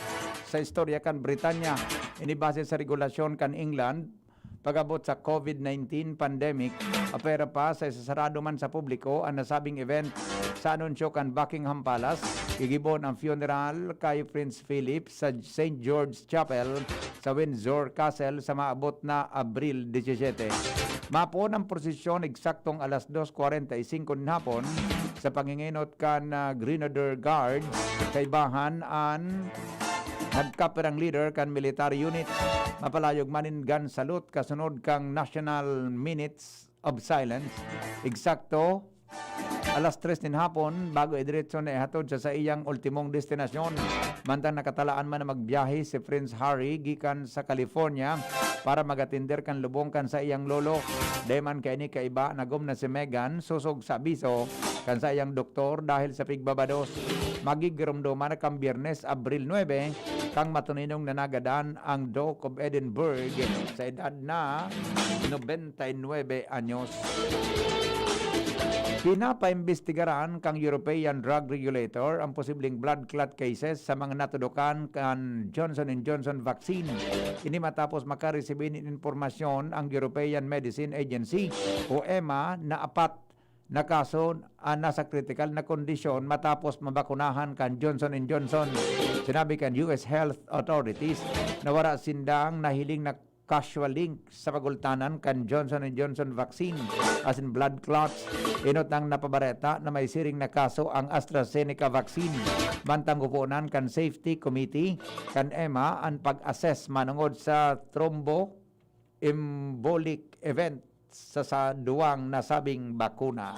sa istorya kan Britanya. Inibase sa regulasyon kan England pag-abot sa COVID-19 pandemic, apera pa sa isasarado man sa publiko ang nasabing event. Sa anunsyo kan Buckingham Palace, gigibon ang funeral kay Prince Philip sa St. George's Chapel sa Windsor Castle sa maabot na Abril 17. Mapon ang prosesyon eksaktong alas 2:45 ng hapon sa panginginot kan Grenadier Guards kay bahan an nagkaperang leader kan military unit. Mapalayog manin gun salute kasunod kang National Minutes of Silence. Eksakto alas 3 ng hapon bago idiretso na ihatod sa iyang ultimong destinasyon. Mantang nakatalaan man na magbiyahe si Prince Harry gikan sa California para magatinder kan lubong kan sa iyang lolo. Deman kay ni kaiba nagom na si Meghan susog sa abiso kan sa iyang doktor dahil sa pigbabados. Magigirumduman na kang Biyernes, Abril 9 kang matuninong nanagadan ang Duke of Edinburgh sa edad na 99 anyos. Pinapaimbestigaran kang European Drug Regulator ang posibleng blood clot cases sa mga natudukan kan Johnson & Johnson vaccine. Ini matapos makaresibin informasyon ang European Medicine Agency o EMA na 4 na kaso nasa critical na kondisyon matapos mabakunahan kan Johnson & Johnson. Sinabi kan US Health Authorities na wala sindang nahiling na casual link sa pagultanan kan Johnson & Johnson vaccine as in blood clots. Inot nang napabareta na may siring na kaso ang AstraZeneca vaccine. Bantang gupunan kan Safety Committee kan EMA ang pag-assess manungod sa thromboembolic event sa duwang nasabing bakuna.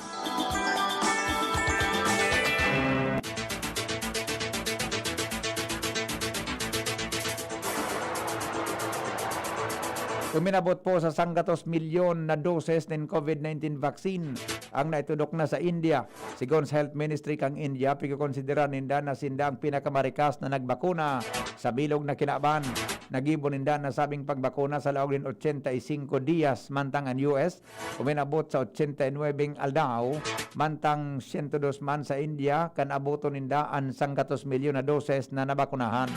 Uminabot po sa 100 milyon na doses ng COVID-19 vaccine ang naitudok na sa India. Sigon sa Health Ministry kang India, pagkukonsidera ninda na sinda ang pinakamarikas na nagbakuna sa bilog na kinaban. nagibo ninda na sabing pagbakuna sa laog din 85 dias mantang ang US uminabot sa 89 aldaw mantang 102 man sa India kan aboto ninda ang 100 milyon na doses na nabakunahan.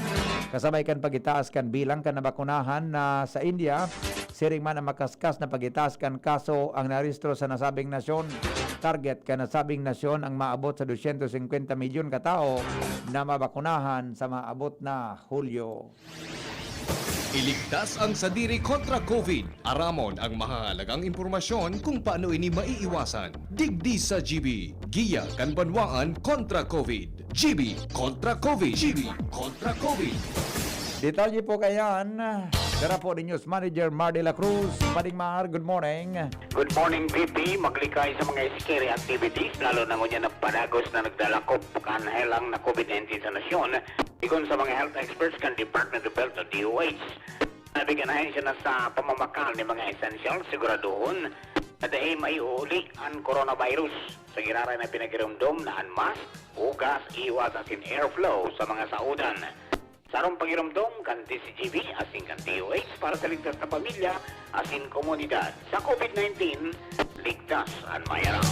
Kasabay kan pagitaas kan bilang kan nabakunahan na sa India, siring man ang makaskas na pagitaas kan kaso ang narehistro sa nasabing nasyon. Target kan nasabing nasyon ang maabot sa 250 milyon katao na mabakunahan sa maabot na Hulyo.
Iligtas ang sadiri kontra COVID. Aramon ang mahalagang impormasyon kung paano ini maiiwasan. Digdi sa GB. Giya kan banwaan kontra COVID. GB kontra COVID. GB kontra COVID.
Detalye po kayan. Dara po ni News Manager Mar de la Cruz. Pading Mar, good morning.
Good morning, PP. Maglikay sa mga scary activities, lalo na ngunyan na panagos na nagdalakop kanhelang na COVID-19 sa nasyon. Igon sa mga health experts kan Department of Health o DOH. Nabiganahin siya na sa pamamakal ni mga essential, siguraduhon na dahil may uli ang coronavirus. Sa giraray na pinagirumdom na unmask, ugas, iwas asin airflow sa mga saudan. Sarong pangirumdom kan TCGV asin kan DOH para sa ligtas na pamilya asin komunidad. Sa COVID-19, ligtas ang mayaraw.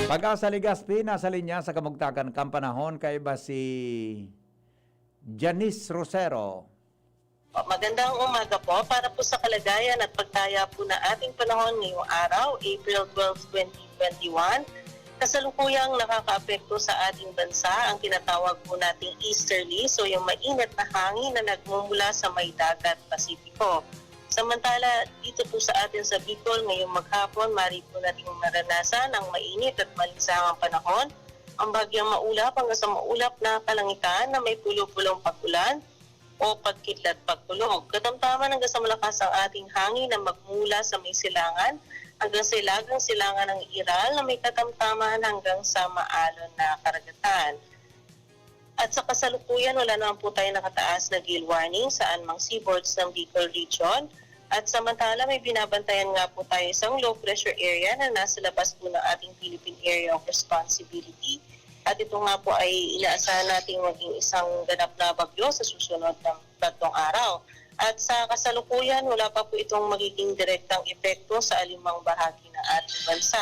Pag-asa Ligaspi, nasa linya sa kamugtakan kampanahon kay ba si Janice Rosero.
Magandang umaga po para po sa kalagayan at pagtaya po na ating panahon ngayong araw, April 12, 2021. Kasalukuyang nakakaapekto sa ating bansa ang tinatawag po nating easterly, so yung mainit na hangin na nagmumula sa may dagat Pasipiko. Samantala, dito po sa atin sa Bicol, ngayong maghapon, mari po nating maranasan ang mainit at malinsangang panahon. Ang bagyang maulap hanggang sa maulap na kalangitan na may pulo-pulong pagulan o pagkidlat pagtulog. Katamtaman hanggang sa malakas ang ating hangin na magmula sa may silangan hanggang sa ilagang silangan ng Iral na may katamtaman hanggang sa maalon na karagatan. At sa kasalukuyan, wala naman po tayo nakataas na gale warning sa anumang seaboards ng Bicol Region. At samantala, may binabantayan nga po tayo isang low pressure area na nasa labas po ng ating Philippine Area of Responsibility. At ito nga po ay inaasahan nating maging isang ganap na bagyo sa susunod ng 3 araw. At sa kasalukuyan, wala pa po itong magiging direktang epekto sa alimang bahagi ng ating bansa.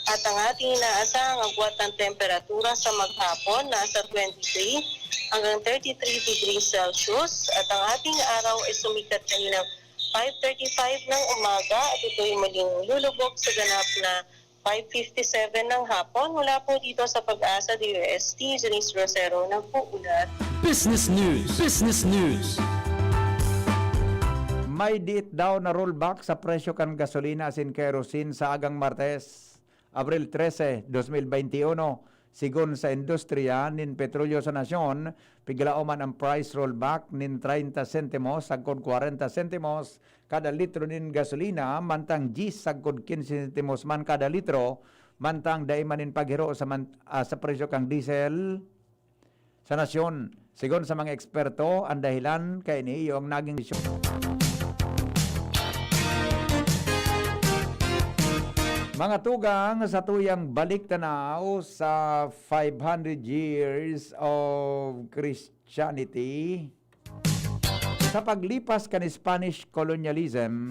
At ang ating inaasahang agwat ng temperatura sa maghapon nasa 23 hanggang 33 degrees Celsius. At ang ating araw ay sumikat kaninang 5:35 ng umaga at ito'y muling lulubog sa ganap na 5:57 ng hapon. Mula po dito sa Pag-asa DOST, Janice Rosero nagpuulat.
Business News. Business News.
May diit daw na rollback sa presyo kan gasolina asin kerosene sa agang Martes, Abril 13, 2021. Sigon sa industriya nin petrolyo sa nasyon, piglaoman ang price rollback nin 30 sentimos sagkod 40 sentimos kada litro nin gasolina, mantang 10 sagkod 15 sentimos man kada litro, mantang daiman nin paghiro sa presyo kang diesel sa nasyon. Sigon sa mga eksperto, ang dahilan kay ni yung naging mga tugang sa tuyang balik tanaw sa 500 years of Christianity sa paglipas kan Spanish colonialism,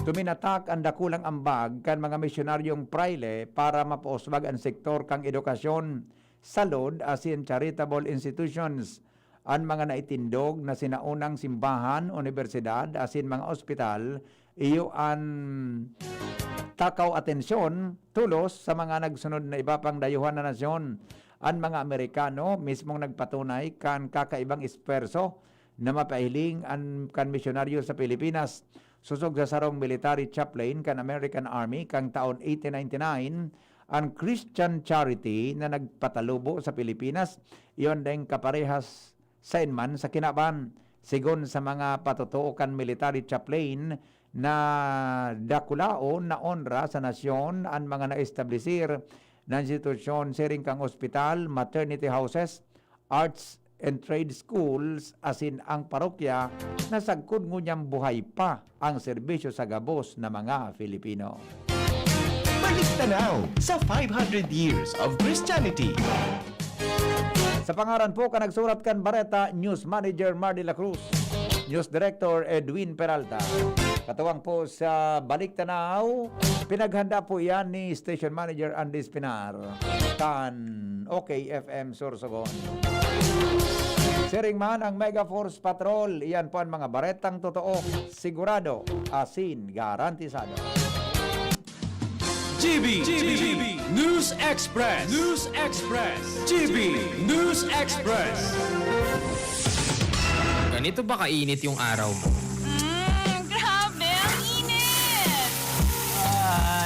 tuminatak ang dakulang ambag kan mga misyonaryong praile para mapauswag ang sektor kang edukasyon, salud asin charitable institutions, ang mga naitindog na sinaunang simbahan, universidad asin mga ospital, iyo an takaw atensyon tulos sa mga nagsunod na iba pang dayuhan na nasyon. Ang mga Amerikano mismong nagpatunay kan kakaibang esperso na mapahiling ang kan misyonaryo sa Pilipinas. Susog sa sarong military chaplain kan American Army kang taon 1899, ang Christian Charity na nagpatalubo sa Pilipinas, iyon ding kaparehas sa inman sa kinaban. Sigon sa mga patutuo kan military chaplain na dakulaon na onra sa nasyon ang mga naestablisir na institusyon siring kang ospital, maternity houses, arts and trade schools asin ang parokya na sagkod ngunyang buhay pa ang serbisyo sa gabos na mga Filipino.
Balik tanaw sa 500 years of Christianity.
Sa pangaran po ka nagsurat kan Bareta, News Manager Mar de la Cruz, News Director Edwin Peralta. Katuwang po sa Balik Tanaw, pinaghanda po yan ni Station Manager Andy Spinar, kan OKFM Sorsogon. Siring man ang Mega Force Patrol, iyan po ang mga baretang totoo, sigurado, asin, garantisado.
GB News Express. News Express. GB News Express.
Ganito ba kainit yung araw mo?
Grabe, ang init!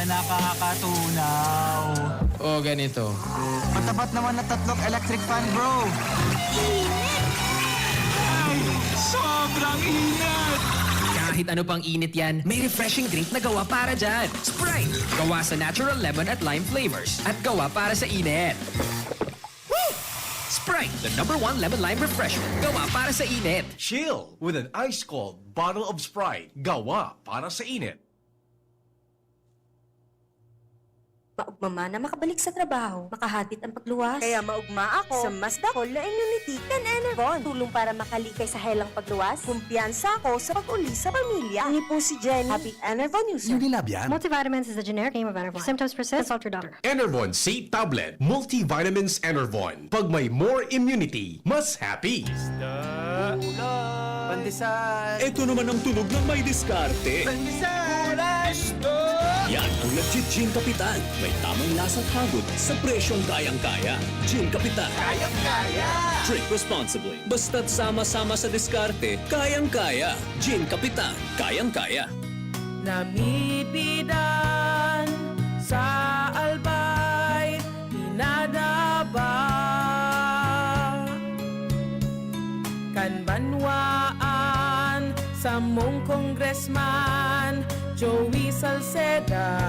Nakakatunaw. O ganito. Matapat naman na 3 electric fan, bro.
Sobrang init!
Kahit ano pang init yan, may refreshing drink na gawa para dyan. Sprite! Gawa sa natural lemon at lime flavors. At gawa para sa init. Woo! Sprite, the #1 lemon lime refreshment. Gawa para sa init.
Chill with an ice-cold bottle of Sprite. Gawa para sa init.
Maugma na makabalik sa trabaho, makahatid ang pagluwas. Kaya maugma ako sa mas dakol na immunity kan Enervon. Tulong para makalikay sa helang pagluwas. Kumpiyansa ako sa pag-uli sa pamilya. Ni po si Jenny, happy Enervon user.
Unilab yan.
Multivitamins is a generic name of Enervon. Symptoms persist, consult your doctor.
Enervon C Tablet. Multivitamins Enervon. Pag may more immunity, mas happy.
Pandesal.
Ito naman ang tunog ng may diskarte.
Pandesal.
Yan ang legit Gin Kapitan. May tamang lasang hagod sa presyong kayang-kaya. Gin Kapitan.
Kayang-kaya.
Drink responsibly. Basta't sama-sama sa diskarte, kayang-kaya. Gin Kapitan. Kayang-kaya.
Namipidan sa albay, pinadaba. Kanbanwaan sa mong congressman, Joey Salceda.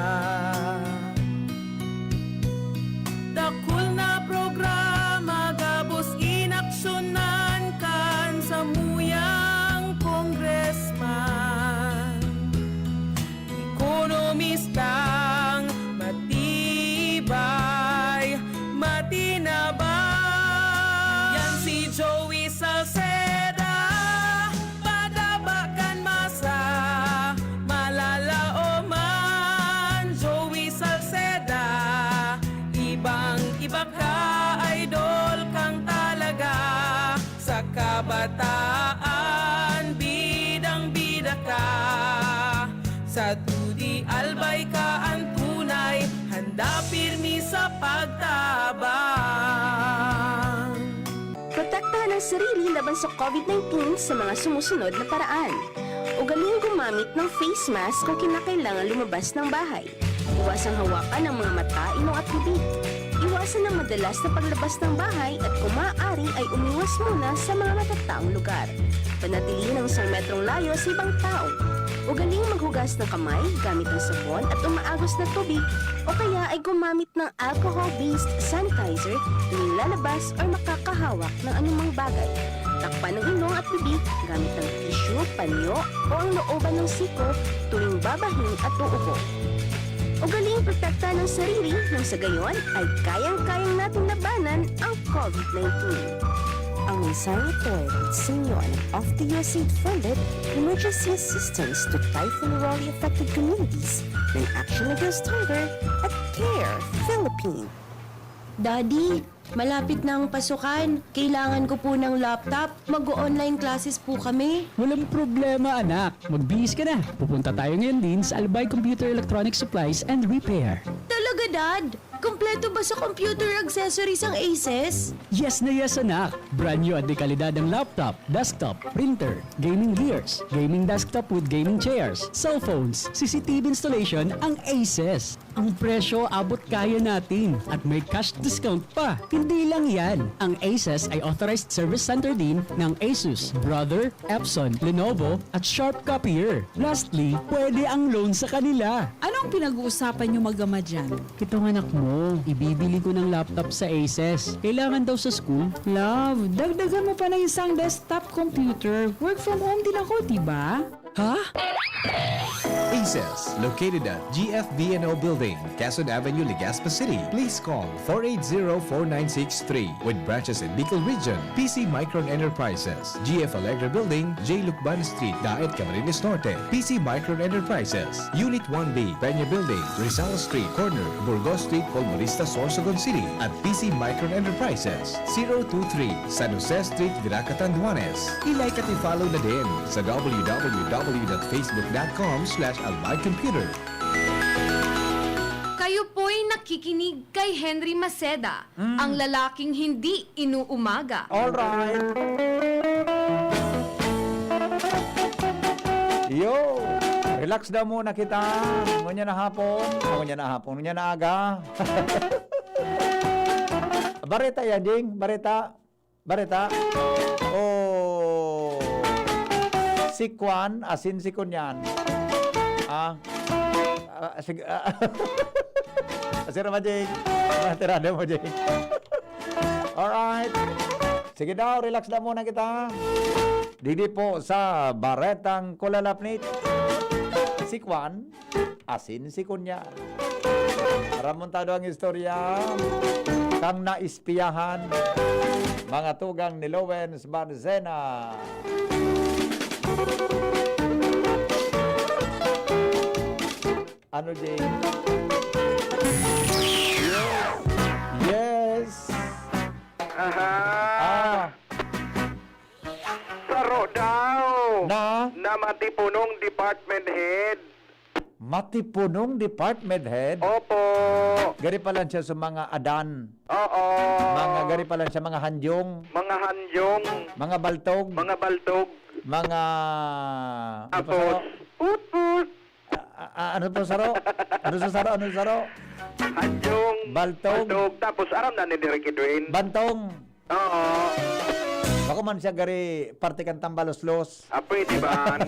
Dakul na programa, gabos inaksyonan kan sa muyang congressman. Ekonomistang matibay, matinabay. Yan si Joey Salceda. Padabakan masa, malala o man. Joey Salceda, ibang-iba ka, idol kang talaga. Sa kabataan, bidang-bida ka. Sa tudi albay ka ang tunay, handa pirmi sa pagtabang.
Protektahan ang sarili laban sa COVID-19 sa mga sumusunod na paraan. Ugaling gumamit ng face mask kung kinakailangan lumabas ng bahay. Iwasang hawakan ang mga mata, ilong at bibig. Iwasan ang madalas na paglabas ng bahay at kung maaari ay umiwas muna sa mga matataong lugar. Panatilihin ang 1 metrong layo sa ibang tao. Ugaling maghugas ng kamay gamit ang sabon at umaagos na tubig o kaya ay gumamit ng alcohol-based sanitizer tuwing lalabas o makakahawak ng anumang bagay. Takpan ng ilong at bibig gamit ng tissue, panyo o ang looban ng siko tuwing babahin at uubo. Ugaling protekta ng sarili nang sa gayon ay kayang-kayang nating labanan ang COVID-19. Ang mensaheng ito ay sa inyo ng Off the USAID-funded Emergency Assistance to Typhoon Raleigh-affected communities ng Action Against Hunger at CARE Philippines. Daddy, malapit na ang pasukan. Kailangan ko po ng laptop. Mag-online classes po kami.
Walang problema, anak. Magbihis ka na. Pupunta tayo ngayon din sa Albay Computer Electronic Supplies and Repair.
Talaga, Dad? Kompleto ba sa computer accessories ang Aces?
Yes na yes, anak. Brand new at de kalidad ang laptop, desktop, printer, gaming gears, gaming desktop with gaming chairs, cellphones, CCTV installation ang Aces. Ang presyo abot kaya natin at may cash discount pa. Hindi lang yan. Ang Aces ay authorized service center din ng Asus, Brother, Epson, Lenovo at Sharp Copier. Lastly, pwede ang loan sa kanila.
Anong pinag-uusapan niyo mag-ama dyan?
Itong anak mo, ibibili ko ng laptop sa Aces. Kailangan daw sa school.
Love, dagdagan mo pa ng isang desktop computer. Work from home din ako, diba?
Ha?
ACES, located at GFBNO Building, Quezon Avenue, Legazpi City. Please call 480-4963 with branches in Bicol Region. PC Micron Enterprises, GF Allegra Building, J. Lucban Street, Daet, Camarines Norte. PC Micron Enterprises, Unit 1B, Peña Building, Rizal Street, corner, Burgos Street, Polmorista, Sorsogon City. At PC Micron Enterprises, 023, San Jose Street, Viraca, Tanduanes. I-like at i-follow na din sa www.facebook.com/albaycomputer.
Kayo po'y nakikinig kay Henry Maceda, ang lalaking hindi inuumaga.
Alright. Yo! Relax daw muna kita. Ngunya na hapon. Ngunya na aga. Bareta ya, Jing. Bareta. Oh. Si Kwan, asin si Kunyan. Sige. Asira mo, Jing. Matirada mo, Jing. Alright. Sige daw, relax daw muna kita. Didi po sa Baretang Kulalapnit. Si Kwan, asin si Kunyan. Ramontado ang istorya. Kang naispiyahan, mga tugang ni Lowens Barzena. Ano, Jing? Yes.
Saro daw.
Na
matipunong department head.
Matipunong department head?
Opo.
Gari pa lang siya sa mga adan.
Oo.
Gari pa lang siya mga hanjong.
Mga hanjong.
Mga baltog.
Mga baltog.
Mga...
Tapos. Put.
Ano po saro? Ano saro?
Hanjong.
Baltog.
Tapos aram na ni Derek Edwin.
Bantong.
Oo.
Bako man siya gari parte kang tambaloslos.
Pwede ba?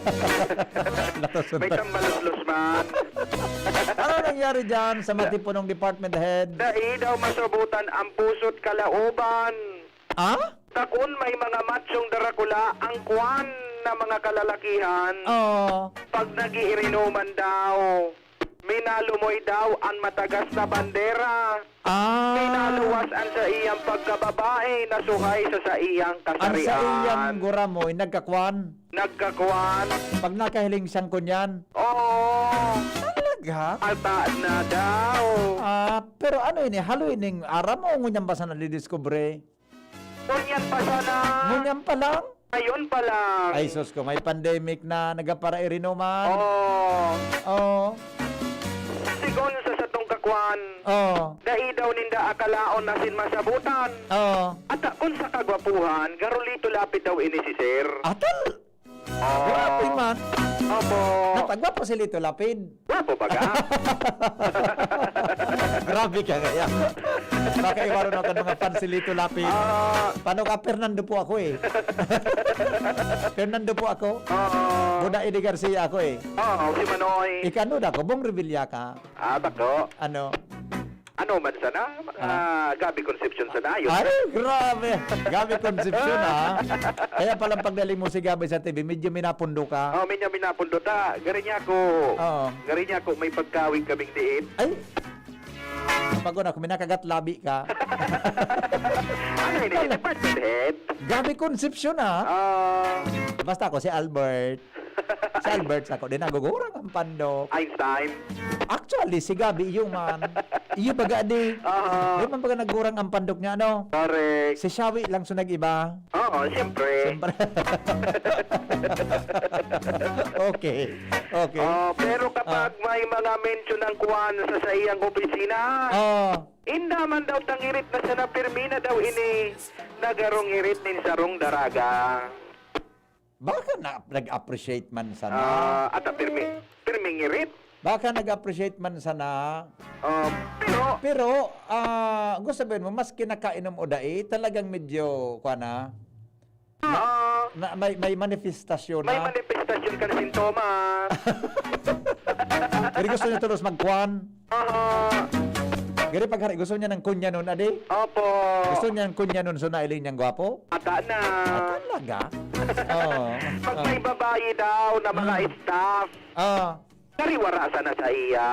May tambaloslos man.
Ano nangyari dyan sa matipunong department head?
Dahil daw masubutan ang pusot kalauban. Takun may mga matsyong darakula ang kwan na mga kalalakihan. Pag nagiirinuman daw, minalumoy daw ang matagas na bandera. Minaluwas ang sa iyang pagkababae na suhay sa iyang kasarian.
Ang sa iyang guramoy, nagkakwan. Pag nakahiling siyang kunyan.
Oo.
Talaga?
Alta na daw.
Pero ano ini? Halo ining aram o ngunyan pa sana didiskubre?
Ngunyan pa sana.
Ngunyan pa lang?
Ngayon pa lang.
Ay sus ko, may pandemic na nagapara irinuman.
Oo. Sigon sa satong kakwan. Dai daw ninda akalaon na sin masabutan. At kung sa kagwapuhan, garulito lapit daw ini si Sir.
Atal! Grabe man.
Opo.
Napagwapo si Lito Lapid.
Gwapo ba ka?
Grabe ka kaya. Baka iwaron ako ng mga fans si Lito Lapid. Paano ka? Fernando po ako eh. Fernando po ako. Buda Eddie Garcia ako eh.
Si Manoy.
Ikano na ko? Bong Revilla ka?
Bako.
Ano?
Ano man sana? Gabi Concepcion sana yun.
Ay, grabe. Gabi Concepcion ha. Kaya palang pagdaling mo si Gabi sa TV, medyo minapundo ka.
Medyo minapundo ta. Gari niya ako may pagkawing kaming diit.
Ay. Pagod ako, minakagat labi ka.
Ano ini? Department head?
Gabi Concepcion ha. Basta ako si Albert. Si Albert ako din nagugurang ang pandok.
Einstein.
Actually, si Gabi yung man. Iyo baga di. Di man baga nagurang ang pandok niya, ano?
Correct.
Si Shawi lang so nag-iba.
Siyempre.
Okay.
Pero kapag may mga mention ng kuwan sa iyang opisina, inda man daw tangirit na sa napirmina daw ini nagarong irit nin sarong daraga.
Baka nag-appreciate man sana.
At pirming irit?
Baka nag-appreciate man sana. Pero gusto sabihin mo, mas kinakainom o dai, talagang medyo, kuana, may manifestasyon na.
May manifestasyon ka na sintomas.
Pero gusto niya tulos mag-kuan. Gari pag gusto niya ng kunya nun, adi?
Opo.
Gusto niya ng kunya nun, so nailing niyang gwapo?
Ata na.
Talaga?
Pag may babae daw na mga staff, Gariwara sana sa iya.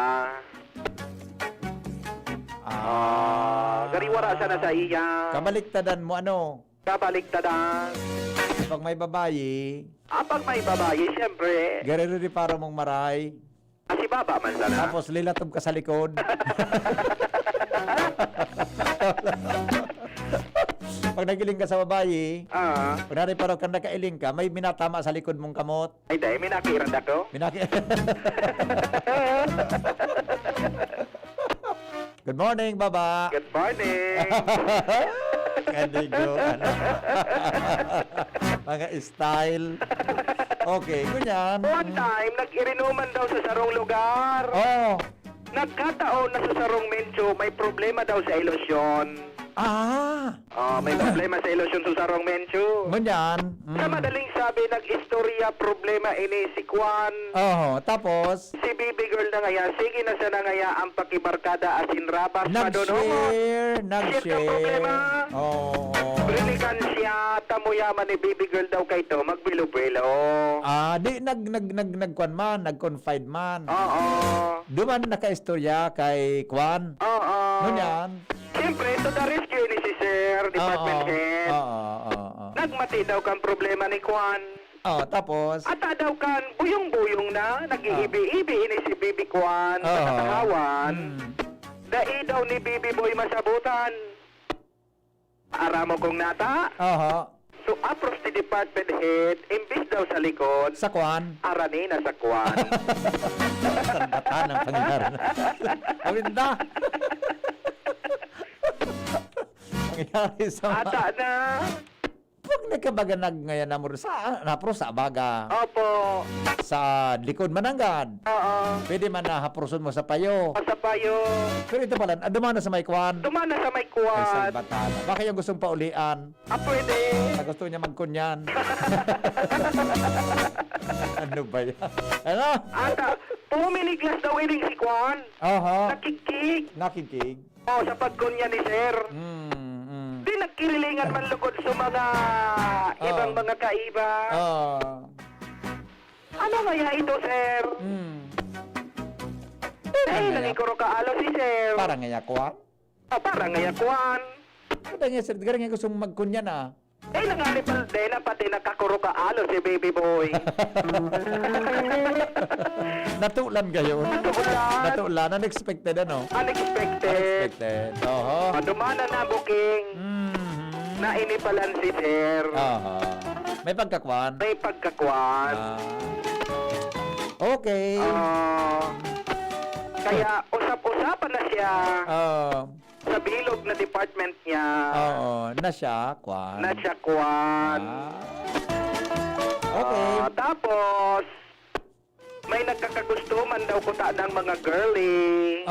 Gariwara sana sa iya.
Kabaliktadan mo ano?
Kabaliktadan.
Pag may babayi,
Pag may babae, siyempre,
gariri para mong maray.
si baba man sana.
Tapos lilatob ka sa likod. Pag nagiling ka sa babayi, kunwari parang kang nakailing ka, may minatama sa likod mong kamot.
Ay, dahil minakiran ako.
Good morning, baba.
Good morning.
Kandigo, ano. Mga style. Okay, ganyan.
One time, nag-irinuman daw sa sarong lugar.
Oh.
Nagkataon na sa sarong mencho, may problema daw sa ilusyon. May problema sa ilusyon sa sarong mencho.
Ganyan.
Sa madaling sabi, nag-istorya problema ini si Kwan.
Tapos?
Si baby girl na ngaya, sige na siya na ngaya ang pakibarkada asin rabas pa doon.
Nag-share.
Problema. Brilikan siya, tamuyaman ni baby girl daw kay to, magbilo-bilo.
Di nagkwan man, nag-confide man.
Duman
naka-istorya kay Kwan. Ganyan.
Siyempre, to the rescue ni si Sir, Department Head. Nagmati daw kang problema ni Kwan.
Tapos?
Ata daw kan, buyong-buyong na, nag-iibi-ibi ini si Bibi Kwan sa katahawan. Dai daw ni Bibi Boy masabutan. Aramo kong nata? So, approach the Department Head, imbis daw sa likod.
Sa Kwan?
Arani na sa Kwan.
Sambatan ng pangyari. Awinda. Pangyari sa
Ata na.
Pag nagkabaganag ngayon na mo sa napro sa baga.
Opo.
Sa likod mananggad. Pwede man na haproson mo sa payo.
Sa payo.
Pero ito pala, dumana sa may Kwan.
Dumana sa may
Ay,
Kwan.
salbatana. Baka yung gustong paulian.
Pwede.
Gusto niya magkunyan. Ano ba yan? Ano?
Ata, puminiglas daw ining si Kwan. Nakikig.
Nakikig.
Sa pagkunya ni Sir. Di nagkirilingan man lugod sa mga ibang mga kaiba. Ano kaya ito, Sir? Dahil nangikuro ka alo si Sir.
Parang ngaya Kwan?
Parang ngaya Kwan.
Ano nga, Sir? Garang nga gustong magkunyan ah.
Nangali pa din na pati nakakuro ka alo si Baby Boy.
Natulan kayo. Natulan. Unexpected ano?
Unexpected. Dumana na booking. Na inipalan si Sir.
May pagkakwan?
May pagkakwan.
Okay.
Kaya usap-usapan na siya. Sa bilog na department niya.
Na siya, Kwan.
Na siya, Kwan.
Okay.
Tapos, may nagkakagustuman daw ko ng mga girly.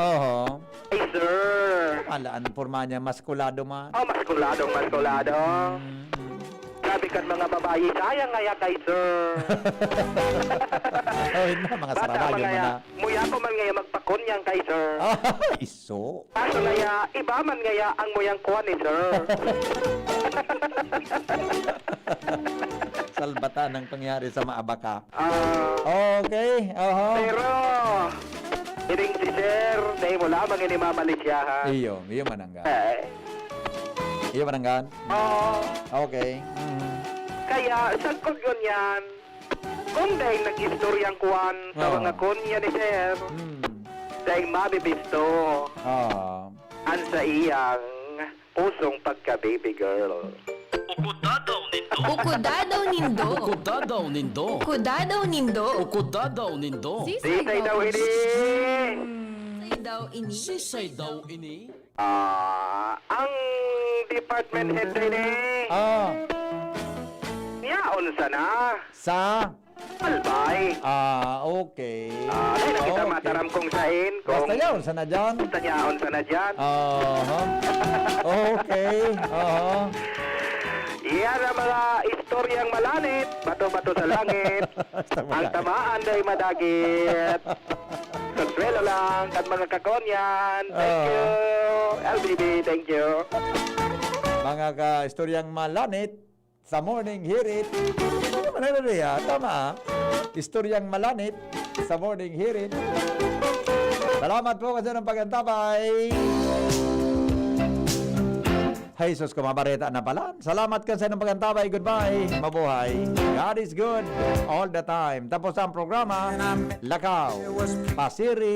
Ay, sir.
Alaan, porma niya, maskulado man.
Maskulado. Sabi kan mga babae, sayang ngaya kay sir.
Mga saramayo mo na.
Muya ko man ngaya magpakunyang kay sir.
Iso.
Kaso ngaya, iba man ngaya ang muyang kuha ni sir.
Salbatan ang pangyari sa maabaka. Okay.
Pero, iring si sir, dahil mo lamang inimamalit siya ha.
Iyo mananggan. Iyo mananggan? Okay.
Kaya, sagkod yun yan. Kung dahil nag-istoryang kuwan sa mga kunya ni sir, dahil mabibisto ang sa iyang pusong pagka-baby girl.
Ukudadaw nindo.
Sisay daw ini. Ang department head ini. Niyaon sana.
Sa?
Albay.
Okay.
Dahil nakita mataram kong sain.
Basta yaon sana dyan.
Basta niyaon sana dyan.
Okay.
Iyan ang mga istoryang malanit, bato-bato sa langit, ang tamaan ay madagit. Consuelo lang, at mga kakonyan. Thank you. LBB, thank you.
Mga ka-istoryang malanit, sa morning, hear it. Tama. Istoryang malanit, sa morning hearing. Salamat po kasi ng pagantabay. Jesus, kumabareta na pala. Salamat kasi ng pagantabay. Goodbye. Mabuhay. God is good all the time. Tapos ang programa, Lakaw, Pasiri,